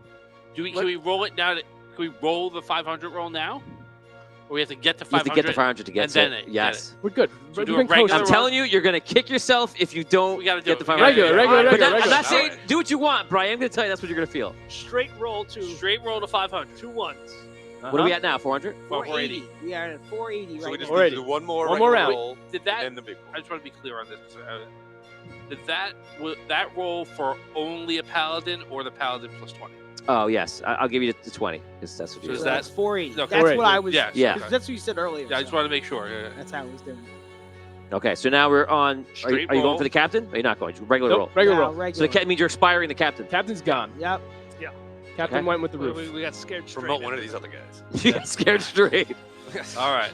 Can we roll it now? Can we roll the 500 roll now? Or we have to get to You 500? have to get the 500 to get and then it. it- Yes. We're good. So We've do a been regular coasting. I'm telling you, you're going to kick yourself if you don't We gotta do get it. the We 500. gotta do it. Regular. I'm not regular. saying do what you want, Brian. I'm going to tell you that's what you're going to feel. Straight roll to Straight roll to 500. 2 ones. What are we at now? 400? 480. We are at 480 So right we just now. need to do one more One more regular round. roll, Did that? and the big I one. just want to be clear on this. Did that roll for only a paladin or the paladin plus 20? Oh, yes. I'll give you the 20 because that's what So you is said. that- That's 480. No, That's 480. what I was. Yeah, Yeah. 'cause That's what you said earlier. Yeah, I just so want to make sure. Yeah. That's how I was doing it. Okay, so now we're on. Are you Straight going roll. for the captain? Or are you not going? Regular Nope, roll. regular Yeah, roll. So regular. the means you're expiring the captain. Captain's gone. Yep. Captain Okay. went with the roof. We got scared straight. Promote one of these other guys. You got scared straight. All right.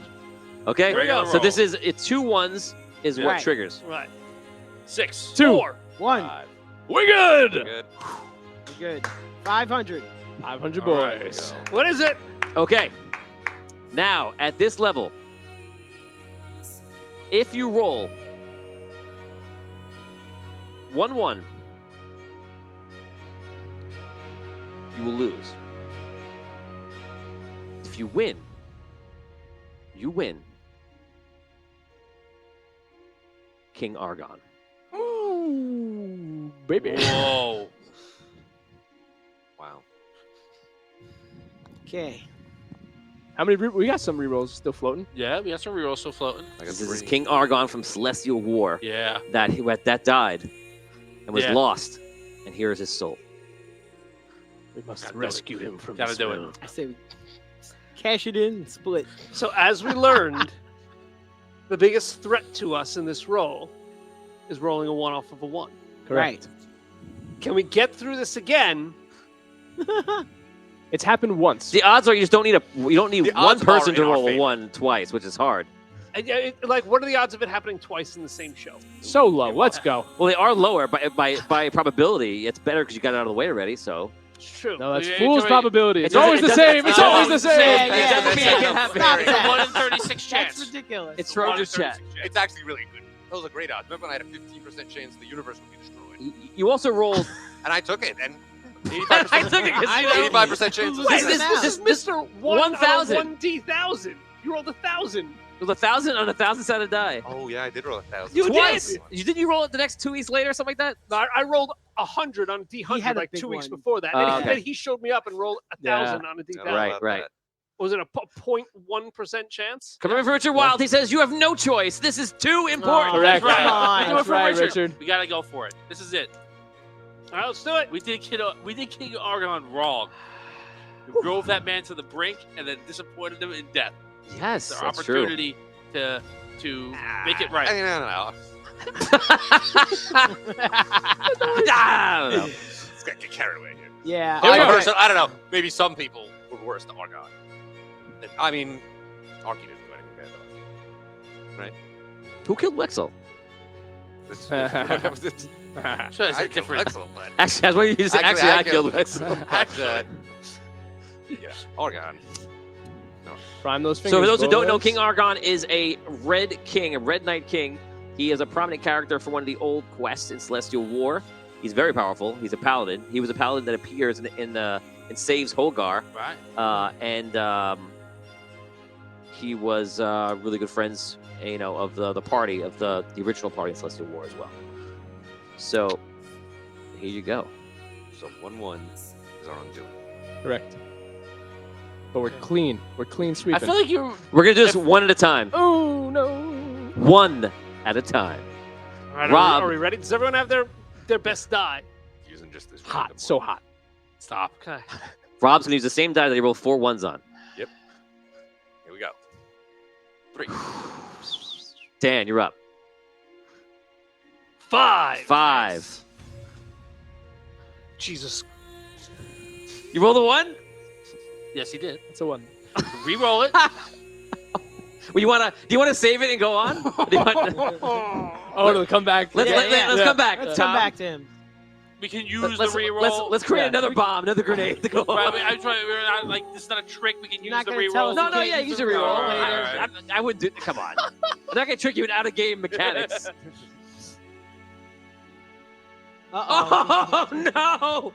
Okay, Regular so roll. this is 2 1s is what Right. triggers. Right. 6. 2. 4. 1. Five. We good. Good. We're good. 500. 500 All right, boys. What is it? Okay, now at this level, if you roll 1-1, you will lose. If you win, you win. King Argon. Ooh, baby. Whoa. Wow. Okay. How many? We got some rerolls still floating. Yeah, we got some rerolls still floating. I got This is 3. King Argon from Celestial War Yeah. that died and was Yeah. lost, and here is his soul. We must Gotta do rescue him from Gotta this do it. realm. I say we cash it in and split. So as we learned, the biggest threat to us in this roll is rolling a 1 off of a 1. Correct. Can we get through this again? It's happened once. The odds are you don't need The one odds person are to in our roll a favor. 1 twice, which is hard. Like, what are the odds of it happening twice in the same show? So low. Let's go. Well, they are lower by probability. It's better because you got it out of the way already. So It's true. No, that's Yeah, fool's can we- probability. It's It doesn't- always it the doesn't- same. It's it always the doesn't- same. Yeah, it doesn't that's mean it right. can't happen. Stop It's a that. 1 in 36 That's chance. ridiculous. it's One in Roger's chat. 36 chance. It's actually really good. Those are great odds. Remember when I had a 15% chance the universe would be destroyed? You also rolled. And I took it, and I took it 'cause you know- 85% chance of Wait, success. this- This Mr. 1,000. 1D1000. You rolled 1,000. It was 1,000 on 1,000 sided die. Oh, yeah, I did roll 1,000. You Twice. did. Didn't you roll it the next 2 weeks later or something like that? No, I rolled 100 on a He D100 had a like big 2 weeks one. before that. Oh, And okay. then he showed me up and rolled 1,000 on a I D1000. don't know Right, about right. that. Was it a 0.1% chance? Coming for Richard Wild, he says you have no choice. This is too important. Oh, Correct. That's right. Come on. Do it That's for right, Richard. Richard. We gotta go for it. This is it. All right, let's do it. We did King Argon wrong. We drove that man to the brink and then disappointed him in death. Yes, It's our that's true. opportunity to make it right. I don't know. I don't know. Let's get carried away here. Yeah. Here we go. I don't know. Maybe some people were worse than Argon. I mean, Arky didn't do anything bad, Who killed Wexel? though. So it's I a different. Excellent, but Actually, that's what you said. Actually, I killed killed Wexel. Actually, yeah, Argon. Prime those fingers. So for those who don't know, boys. King Argon is a red king, a red knight king. He is a prominent character for one of the old quests in Celestial War. He's very powerful. He's a paladin. He was a paladin that appears in saves Holgar, Right. and he was really good friends, of the party of the original party in Celestial War as well. So here you go. So 1-1 is our undoing. Correct. But we're clean. We're clean I sweeping. feel like you're. We're gonna do this one at a time. Oh no. One at a time. All right, Rob. Are we ready? Does everyone have their best die? Using just this Hot. random So one. hot. Stop. Okay. Rob's gonna use the same die that he rolled 4 1s on. Here we go. 3. Dan, you're up. 5. 5. Jesus. You rolled a 1? Yes, he did. It's a 1. Re-roll it. Well, do you wanna save it and go on? Do you want- Oh, it'll come back. let's Yeah. come back. Let's Tom. come back to him. We can use Let's, the re-roll. let's create Yeah. another bomb, another grenade to go Right, on. I'm trying. We're not like this is not a trick. We can You're use not the gonna re-roll. tell us No, you can't use a reroll. All right. I wouldn't do. Come on, I'm not gonna trick you with out of game mechanics. Uh-oh. Oh no!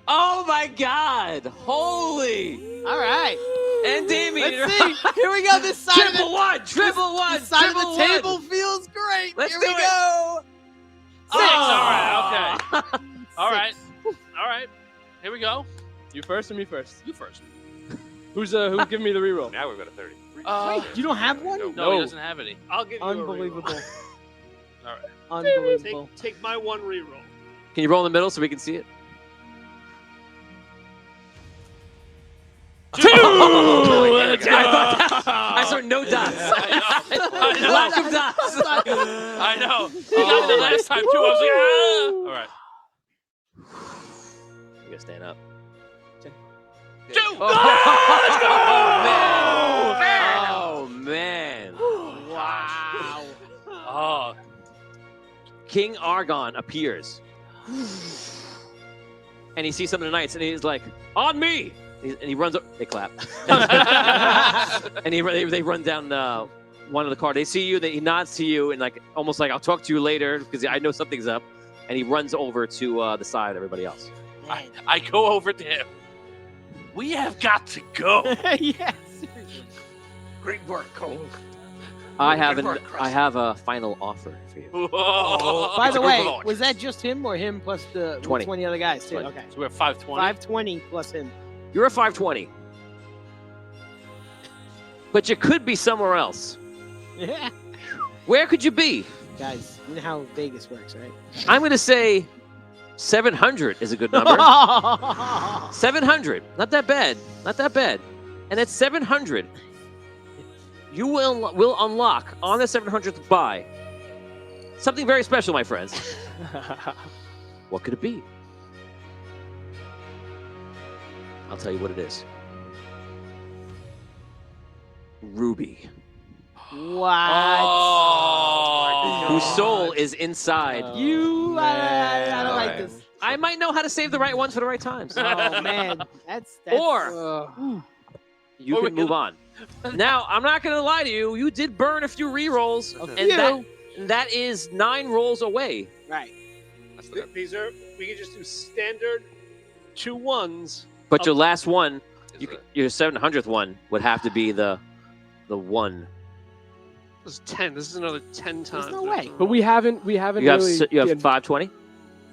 Oh my God! Holy! All right. And Damien, Let's see. Here we go. This side of triple the, one, triple one, this side of triple the table feels great. Let's Here do we it. go. Six. Oh. All right. Okay. All right. Six. All right. Here we go. You first or me first? You first. Who's giving me the reroll? Now we've got a 30. Wait, you don't have one? No, No. he doesn't have any. I'll give you Unbelievable. All right. Unbelievable. Take my 1 reroll. Can you roll in the middle so we can see it? 2. Let's go. I saw no dots. I know. Lack of dots. I know. He got me the last time too. I was like, ah. All right. You gotta stand up. 2. Oh man! Wow. Oh. King Argon appears, and he sees some of the knights, and he's like, "On me!" And he runs. They clap, and they run down one of the car. They see you. He nods to you, and like almost like I'll talk to you later because I know something's up. And he runs over to the side of everybody else. I go over to him. We have got to go. Yes. Great work, Cole. I Good work, Chris. have a final offer for you. Whoa. By It's the a group way, of archers. was that just him or him plus the 20. 20 other guys too? 20. Okay. So we're 520. 520 plus him. You're a 520, but you could be somewhere else. Yeah. Where could you be? Guys, you know how Vegas works, right? I'm going to say 700 is a good number. 700. Not that bad. Not that bad. And at 700, you will unlock on the 700th buy something very special, my friends. What could it be? I'll tell you what it is. Ruby. What? Oh. Whose soul is inside. I don't like this. I might know how to save the right ones for the right times. Oh man, that's Or you Or we can move on. Now, I'm not going to lie to you. You did burn a few re-rolls, and that is 9 rolls away. right. These are, we can just do standard 2 1s. But your last one, your 700th one, would have to be the one. This is 10. This is another 10 times. There's no way. But we haven't You have really. 520.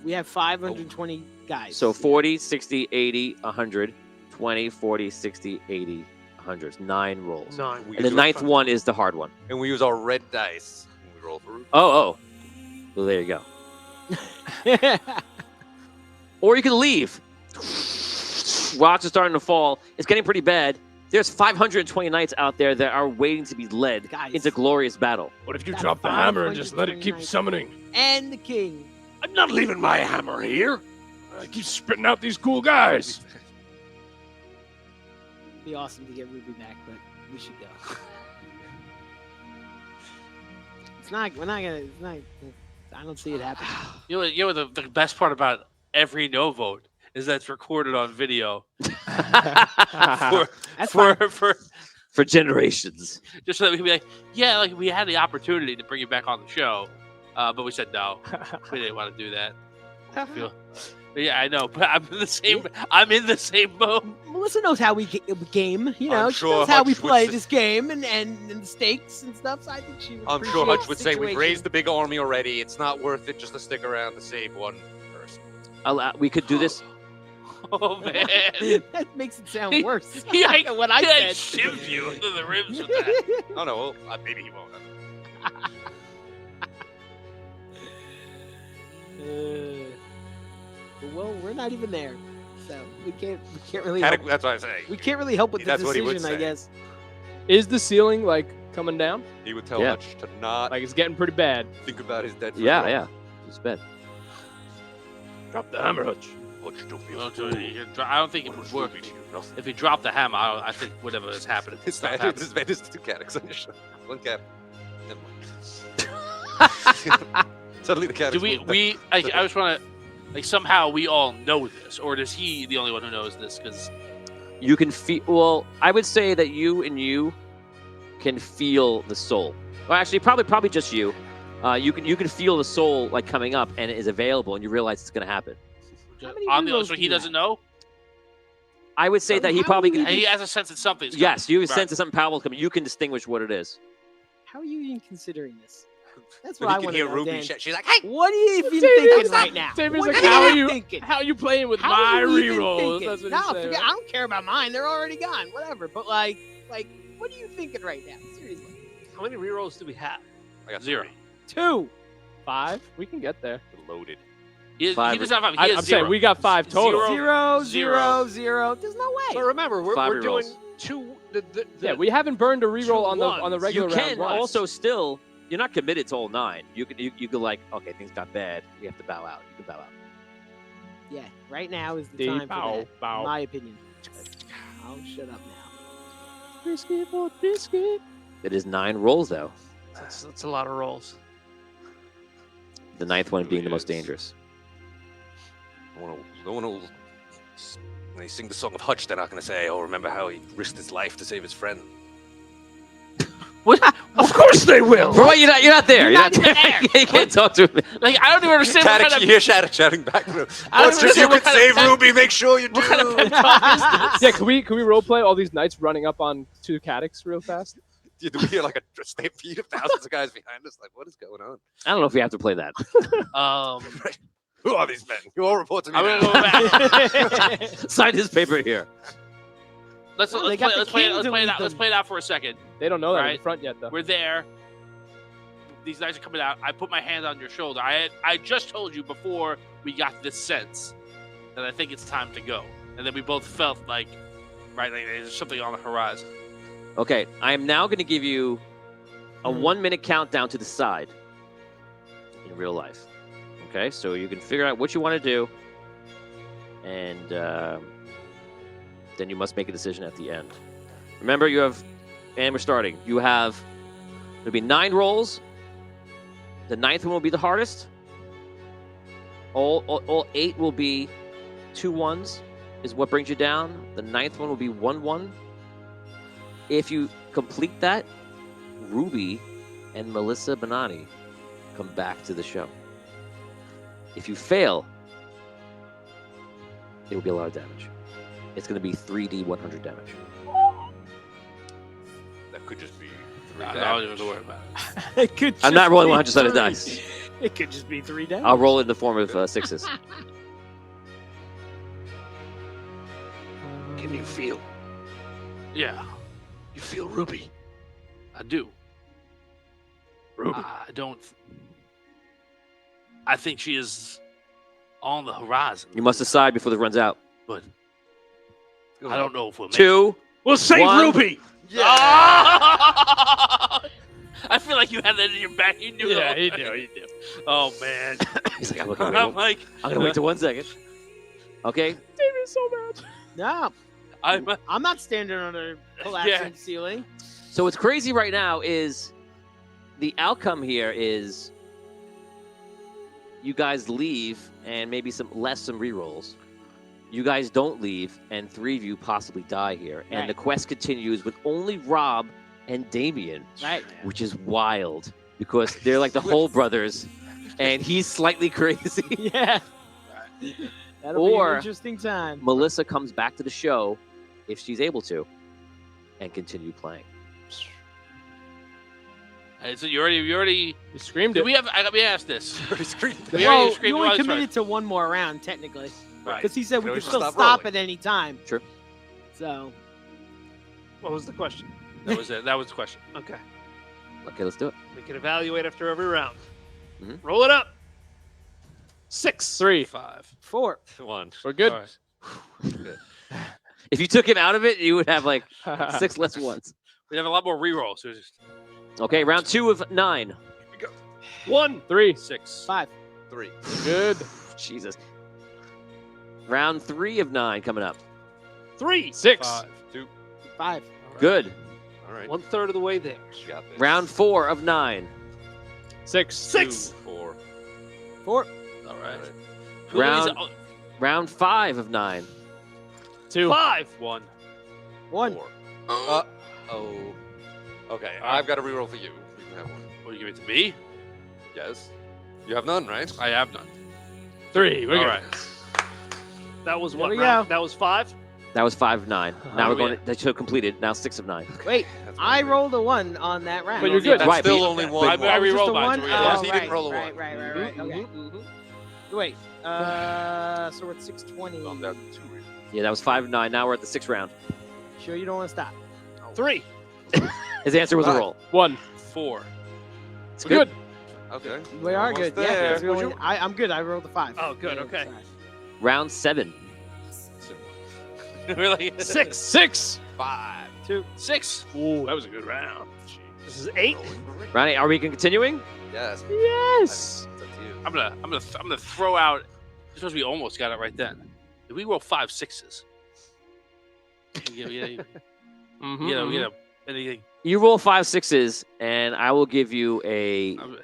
We have 520 guys. So 40, 60, 80, 100, 20, 40, 60, 80, 100. 9 rolls. 9. We And the use 9th one is the hard one. And we use our red dice when we roll for Ruby. Oh. Well, there you go. Or you can leave. Rocks are starting to fall. It's getting pretty bad. There's 520 knights out there that are waiting to be led Guys. into glorious battle. What if you Got drop the hammer and just let it 529. keep summoning? and the king. I'm not leaving my hammer here. I keep spitting out these cool guys. Be awesome to get Ruby back, but we should go. It's not. We're not gonna. It's not. I don't see it happening. You know the best part about every no vote is that it's recorded on video That's fine. For generations. just so that we can be like, yeah, like we had the opportunity to bring you back on the show, but we said no, we didn't want to do that. But yeah, I know, but I'm in the same. I'm in the same boat. Melissa knows how we game. You know, I'm she sure knows how we Hutch would play say- this game and the stakes and stuff. So I think she would. I'm sure appreciate Hutch would the say, we've situation. raised the big army already. It's not worth it just to stick around to save one person. We could do this. Oh man, That makes it sound worse. I, than what I I said. shivved you into the ribs with that. Oh, no, well, maybe he won't. Well, we're not even there, so we can't really. Help. That's what I'm saying. We can't really help with the That's what he would decision, I say. guess. Is the ceiling like coming down? He would tell Yeah. Hutch to not Like it's getting pretty bad. think about his dead friend. Yeah. It's bad. Drop the hammer, Hutch. Hutch, don't be a Well, fool. I don't think it would work. If he dropped the hammer, I think whatever is happening. This man, this man is 2 cats on your shoulder. 1 cat. Never mind. Suddenly the cat. Do we? I just want to, like, somehow we all know this, or is he the only one who knows this? Because You can feel. Well, I would say that you can feel the soul. Well, actually, probably just you. You can feel the soul like coming up, and it is available, and you realize it's going to happen. so he doesn't know. I would say that he probably. He has a sense that something's coming. Yes, you Right. sense that something powerful coming. You can distinguish what it is. How are you even considering this? That's But what I he can want to hear know, Ruby. Dan. She's like, hey! What are you even David, thinking stop. right now? David's What like, are how are you you thinking? How are you playing with How my are you even rerolls? thinking? That's what No, he's saying. forget. I don't care about mine. They're already gone. Whatever. But like, what are you thinking right now? Seriously. How many rerolls do we have? I got 0. 2. 5. We can get there. Loaded. He Five. doesn't have 5. He I'm has saying 0. we got 5 total. 0, Zero. 0, 0. There's no way. So remember, we're 5 doing rerolls. 2. Yeah, we haven't burned a reroll on the ones. regular You can round once. also still. You're not committed to all 9. You can like, okay, things got bad. We have to bow out. You can bow out. Yeah, right now is the Deep time for bow, that. bow. In my opinion. I'll shut up now. Biscuit for biscuit. It is 9 rolls though. That's a lot of rolls. The 9th one being the most Yes. dangerous. No one will. When they sing the song of Hutch, they're not going to say, "Oh, remember how he risked his life to save his friend." What? Of course they will. For what? You're not there. You're not there. You can't talk to him. Like, I don't even understand what kind You of. hear Shadow shouting back to him. I don't Hutch, if understand you what could kind of save pep- Ruby, make sure you do. What kind of pep talk is this? Yeah, can we role play all these knights running up on 2 Cadix real fast? Do we hear like a stampede of thousands of guys behind us? Like, what is going on? I don't know if we have to play that. Who are these men? You all report to me. I'm now. gonna go back. Sign this paper here. Let's Well, play they got the let's play king it to lead out. Let's them. play it out for a second. They don't know that in Right. front yet, though. We're there. These knights are coming out. I put my hand on your shoulder. I just told you before we got this sense that I think it's time to go. And then we both felt like there's something on the horizon. Okay, I am now going to give you a 1-minute countdown to the side in real life. Okay, so you can figure out what you want to do, and then you must make a decision at the end. Remember, and we're starting. There'll be 9 rolls. The 9th one will be the hardest. All 8 will be 2 1s, is what brings you down. The 9th one will be 1 1. If you complete that, Ruby and Melissa Benani come back to the show. If you fail, it will be a lot of damage. It's going to be 3d 100 damage. That could just be. I don't even worry about it. It could I'm not just rolling be 100 sided 3. dice. It could just be 3 down. I'll roll it in the form of 6s. Can you feel? Yeah, You feel Ruby? I do. Ruby. I don't. I think she is on the horizon. You must decide before this runs out. But I don't know if we'll make 2. We'll save 1. Ruby. Yeah. I feel like you had that in your back. You knew. Yeah, it. he knew. Oh man. He's like, I'm like, I'm gonna wait till 1 second. Okay. David's so mad. No, I'm not standing on a collapsing ceiling. So what's crazy right now is the outcome here is you guys leave and maybe some rerolls. You guys don't leave, and 3 of you possibly die here. And Right. the quest continues with only Rob and Damien, Right. which is wild because they're like the whole brothers, and he's slightly crazy. Yeah. That'll be Or- an interesting time. Melissa comes back to the show if she's able to and continue playing. so you already. You screamed Do it. we have? Let me ask this. Pretty screaming. We Well, already screamed you only once, right? committed to 1 more round, technically. Right. Because he said we always could still stop stop rolling. at any time. True. So, What was the question? That was it. That was the question. Okay. Okay, let's do it. We can evaluate after every round. Mhm. Roll it up. 6. 3. 5. 4. 1. We're good. All right. If you took him out of it, you would have like 6 less ones. We have a lot more rerolls. So just Okay, round 2 of 9. 1. 3. 6. 5. 3. Good. Jesus. Round 3 of 9 coming up. 3. 6. 5. 2. 5. Good. All right. 1/3 of the way there. You got this. Round 4 of 9. 6. 6. 4. 4. All right. Round- Round 5 of 9. 2. 5. 1. 1. 4. Oh. Okay, I've got to reroll for you. You can have one. Will you give it to me? Yes. You have none, right? I have none. 3. We're All good. right. That was There what we round? go. That was 5. That was 5 of 9. Now Oh, we're going yeah. to, that should completed. Now 6 of 9. Wait, That's I weird. rolled a 1 on that round. But you're good. That's Right, still but- only I, one. I Oh, just re-rolled a mine. one? So we Oh, got he right, didn't roll a right, one. right, right, okay. Wait, so we're at 620. I'm down to 2. Yeah, that was 5 of 9. Now we're at the 6th round. Sure you don't want to stop? 3. His answer was a Right. roll. 1. 4. It's good. Okay. We are Almost good. Yeah, there. because we only- I'm good. I rolled a 5. Oh, good, Yeah, okay. sorry. Round 7. We're like 6. 6. 5. 2. 6. Ooh, that was a good round. This is 8. Round 8. Are we continuing? Yes. Yes. It's up to you. I'm gonna throw out. Because we almost got it right then. If we roll 5 6s, you know, anything. You roll 5 6s, and I will give you I'm-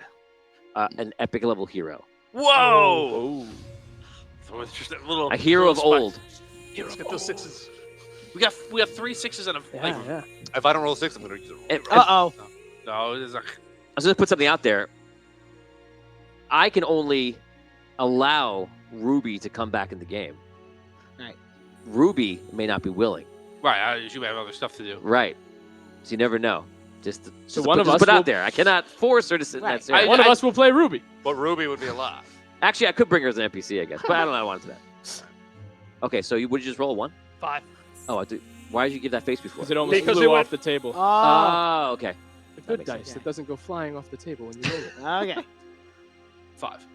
an epic level hero. Whoa! So it's just a little. A hero of little spike. old. Let's get those 6s. We got 3 6s and a. Yeah, yeah. If I don't roll 6, I'm going to use a roll. And- Uh-oh. No, it's like. I was going to put something out there. I can only allow Ruby to come back in the game. Right. Ruby may not be willing. Right, you might have other stuff to do. Right. So you never know. Just So to one put, of just us put will- out there. I cannot force her to sit in Right. that chair. One of us will play Ruby. But Ruby would be alive. Actually, I could bring her as an NPC, I guess, but I don't know. I want to do that. Okay, so would you just roll a 1? 5. Oh, I do. Why did you give that face before? Because it almost Because flew it off went- the table. Oh. Oh, okay. The that good makes dice sense. that doesn't go flying off the table when you roll it. Okay. 5.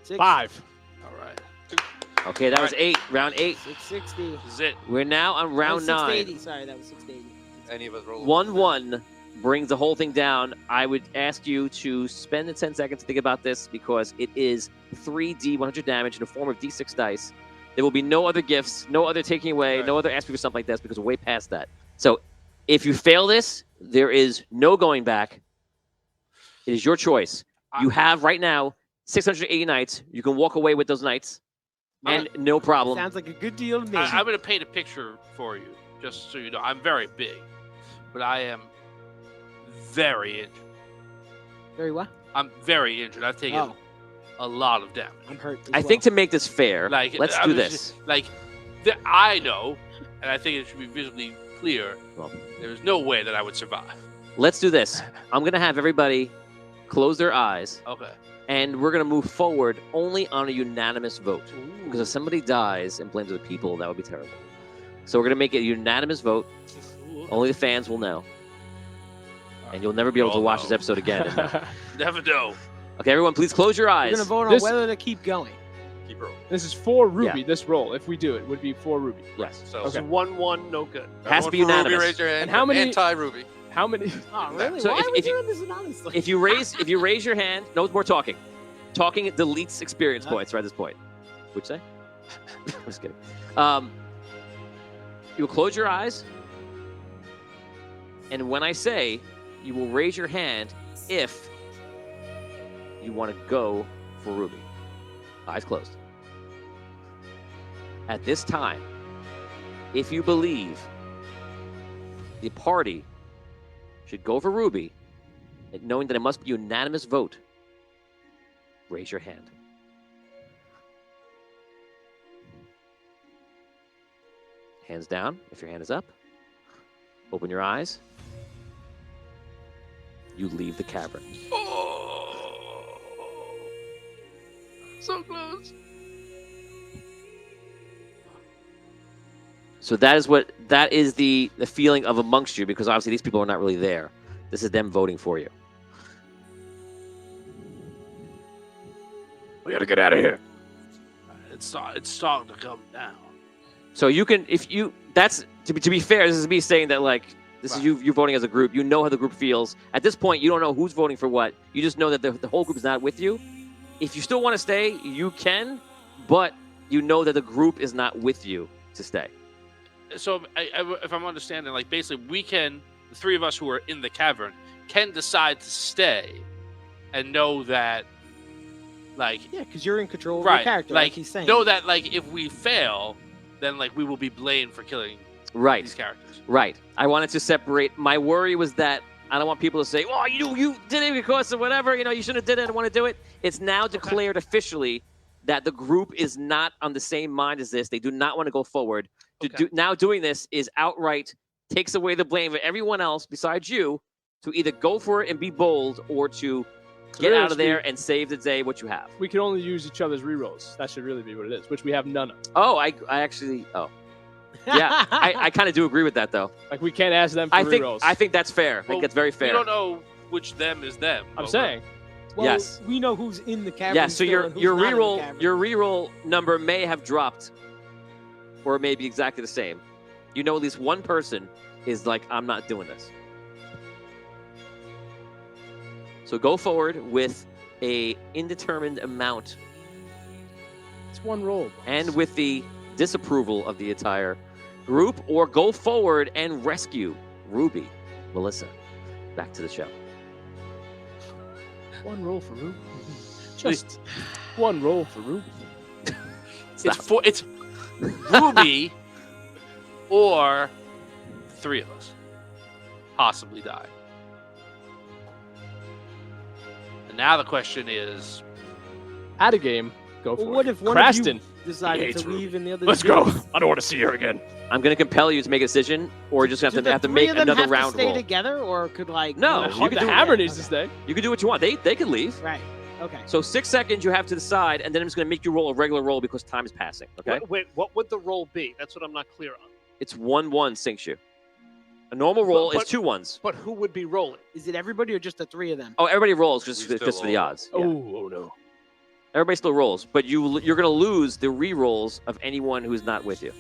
6. 5. All right. Okay, that was 8. Round 8. 660. This is it. We're now on round 9. 680. Sorry, that was 680. Any of us roll 1-1 brings the whole thing down. I would ask you to spend the 10 seconds to think about this because it is 3d 100 damage in the form of d6 dice. There will be no other gifts, no other taking away, Right. no other asking for something like this because we're way past that. So if you fail this, there is no going back. It is your choice. You have right now 680 nights. You can walk away with those nights and no problem. Sounds like a good deal to me. I'm going to paint a picture for you, just so you know. I'm very big, but I am very injured. Very well. I'm very injured. I've taken Oh. a lot of damage. I'm hurt. I think to make this fair, Like, let's I do was this. Like, I know, and I think it should be visibly clear. Well. There's no way that I would survive. Let's do this. I'm going to have everybody close their eyes, Okay. and we're going to move forward only on a unanimous vote. Because if somebody dies and blames other people, that would be terrible. So we're going to make it a unanimous vote. Only the fans will know. And you'll never be able to All watch know. this episode again. and know. Never know. Okay, everyone, please close your We're eyes. gonna vote on This- whether to keep going. Keep rolling. This is for Ruby. This roll, if we do it, would be for Ruby. Yes. So, Okay. 1-1, no good. Has to be everyone for unanimous. Ruby, raise your hand. And how many- Anti-Ruby. How many? Oh, really? So Why if- are we if you- doing this anonymously? If you raise your hand, no more talking. Talking deletes experience points right at this point. What'd you say? I'm just kidding. You will close your eyes, and when I say, you will raise your hand if you want to go for Ruby. Eyes closed. At this time, if you believe the party should go for Ruby, and knowing that it must be a unanimous vote, raise your hand. Hands down if your hand is up. Open your eyes. You leave the cavern. Oh, so close. So that is the feeling of amongst you, because obviously these people are not really there. This is them voting for you. We gotta get out of here. It's starting to come down. So you can, that's to be fair. This is me saying that like this is you voting as a group. You know how the group feels. At this point, you don't know who's voting for what. You just know that the whole group is not with you. If you still want to stay, you can, but you know that the group is not with you to stay. So if I'm understanding, like basically the three of us who are in the cavern can decide to stay and know that, like, Yeah, because you're in control of your character, like he's saying. know that, like, if we fail, then, like, we will be blamed for killing these characters. Right. I wanted to separate. My worry was that I don't want people to say, "Oh, you did it because of whatever. You know, you shouldn't have did it. I don't want to do it." It's now declared officially that the group is not on the same mind as this. They do not want to go forward. Now doing this is outright takes away the blame of everyone else besides you to either go for it and be bold or to get out of there and save the day what you have. We can only use each other's rerolls. That should really be what it is, which we have none of. Oh, I actually. Oh. Yeah, I kind of do agree with that, though. Like, we can't ask them for rerolls. I think that's fair. I think that's very fair. We don't know which them is them. I'm saying. Well, yes. We know who's in the cavern. Yeah, so your reroll your reroll number may have dropped, or it may be exactly the same. You know, at least one person is like, I'm not doing this. So go forward with a indeterminate amount. It's one roll. Boss. And with the disapproval of the entire group, or go forward and rescue Ruby, Melissa. Back to the show. One roll for Ruby. Just one roll for Ruby. It's Ruby or three of us possibly die. And now the question is, at a game, go for it. What if one Craston of you decided to leave and the other Let's go. I don't want to see her again. I'm going to compel you to make a decision, or just have to make another round stay roll. together, or could No, you can do Hammer needs to stay. You can do what you want. They can leave. Right. Okay. So 6 seconds you have to decide, and then I'm just going to make you roll a regular roll because time is passing. Okay. Wait, what would the roll be? That's what I'm not clear on. It's 1-1 sinks you. A normal roll is 2 1s. But who would be rolling? Is it everybody or just the three of them? Oh, everybody rolls just for the odds. Yeah. Oh no. Everybody still rolls, but you're going to lose the re-rolls of anyone who's not with you,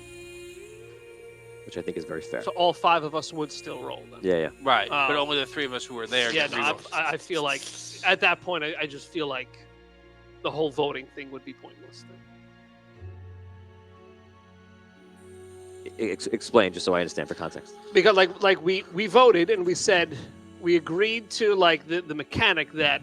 which I think is very fair. So all five of us would still roll then. Yeah. right, but only the three of us who were there. Yeah, get no, rerolls. I feel like at that point, I just feel like the whole voting thing would be pointless. Explain, just so I understand for context. Because like we voted and we said we agreed to like the mechanic that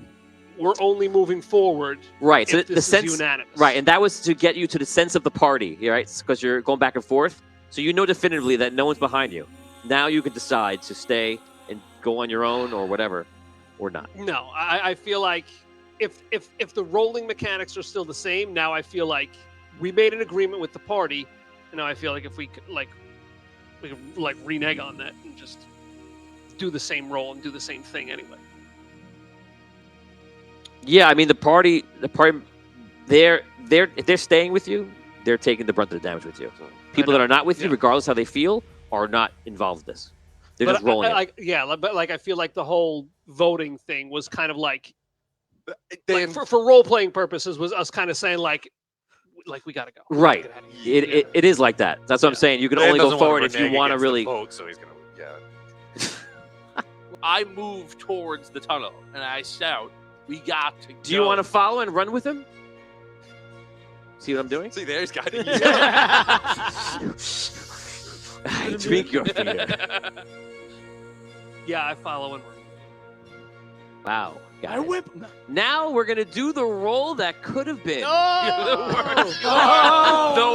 we're only moving forward. Right. So if the this sense, is unanimous. right, and that was to get you to the sense of the party, right? Because you're going back and forth, so you know definitively that no one's behind you. Now you can decide to stay and go on your own or whatever, or not. No, I feel like if the rolling mechanics are still the same, now I feel like we made an agreement with the party, and now I feel like if we could renege on that and just do the same roll and do the same thing anyway. Yeah, I mean the party, if they're staying with you, they're taking the brunt of the damage with you. So people that are not with you, regardless how they feel, are not involved with this. They're just rolling. But I feel like the whole voting thing was kind of like for role playing purposes was us kind of saying like we gotta go. Right. It is like that. That's what I'm saying. You can only go forward if you want to really. Vote, so he's gonna, I move towards the tunnel and I shout, "We got to go." Do you want to follow and run with him? See what I'm doing? See, there's got to I drink your fear. Yeah, I follow and run. Wow. Guys. I whip. Now we're gonna do the roll that could have been. The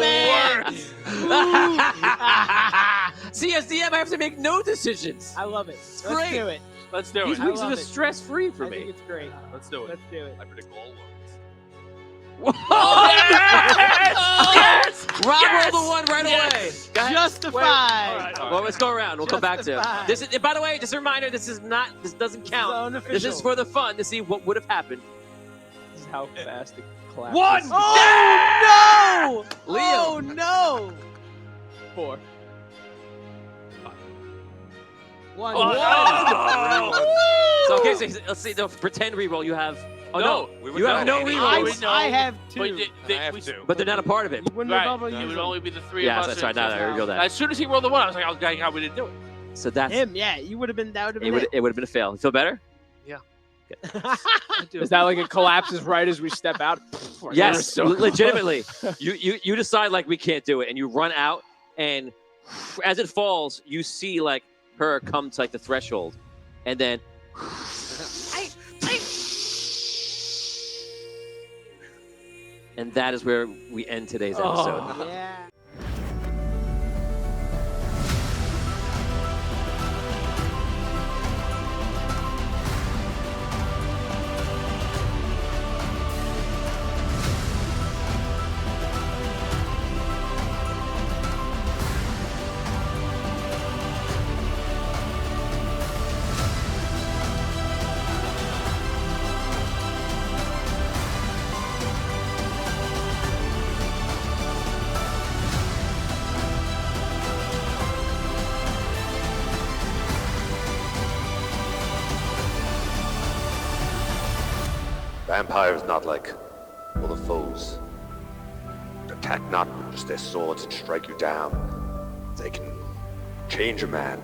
worst. See, as DM, I have to make no decisions. I love it. It's Let's great. do it. Let's do These it. weeks are love just it. stress-free for I think me. it's great. Let's do it. Let's do it. I predict all wounds. Oh, Yes! Rob Yes! rolled the one right away. Go ahead. Justified. All right. Well, let's go around. We'll come back to it. Justified. This is, by the way, just a reminder, this doesn't count. Unofficial. This is for the fun to see what would have happened. This is how fast it collapses. One! Oh no! Leo. Oh no! 4. One. So, okay, so let's see the pretend reroll you have. Oh, no. We You have no rerolls. I have two. I have to. But they're not a part of it. You wouldn't Right. have double It would used only be the three Yeah, of us. that's right. Now I reveal that. As soon as he rolled the one, I was like, "Oh, dang, how we didn't do it." So that's him. Yeah, you would have been. That would have been it. Would have been a fail. You feel better? Yeah. it. Is that like it collapses right as we step out? Yes, So legitimately. You decide like we can't do it, and you run out, and as it falls, you see like her come to like the threshold, and then. And that is where we end today's episode. Yeah. Vampires, not like other foes, attack not with just their swords and strike you down. They can change a man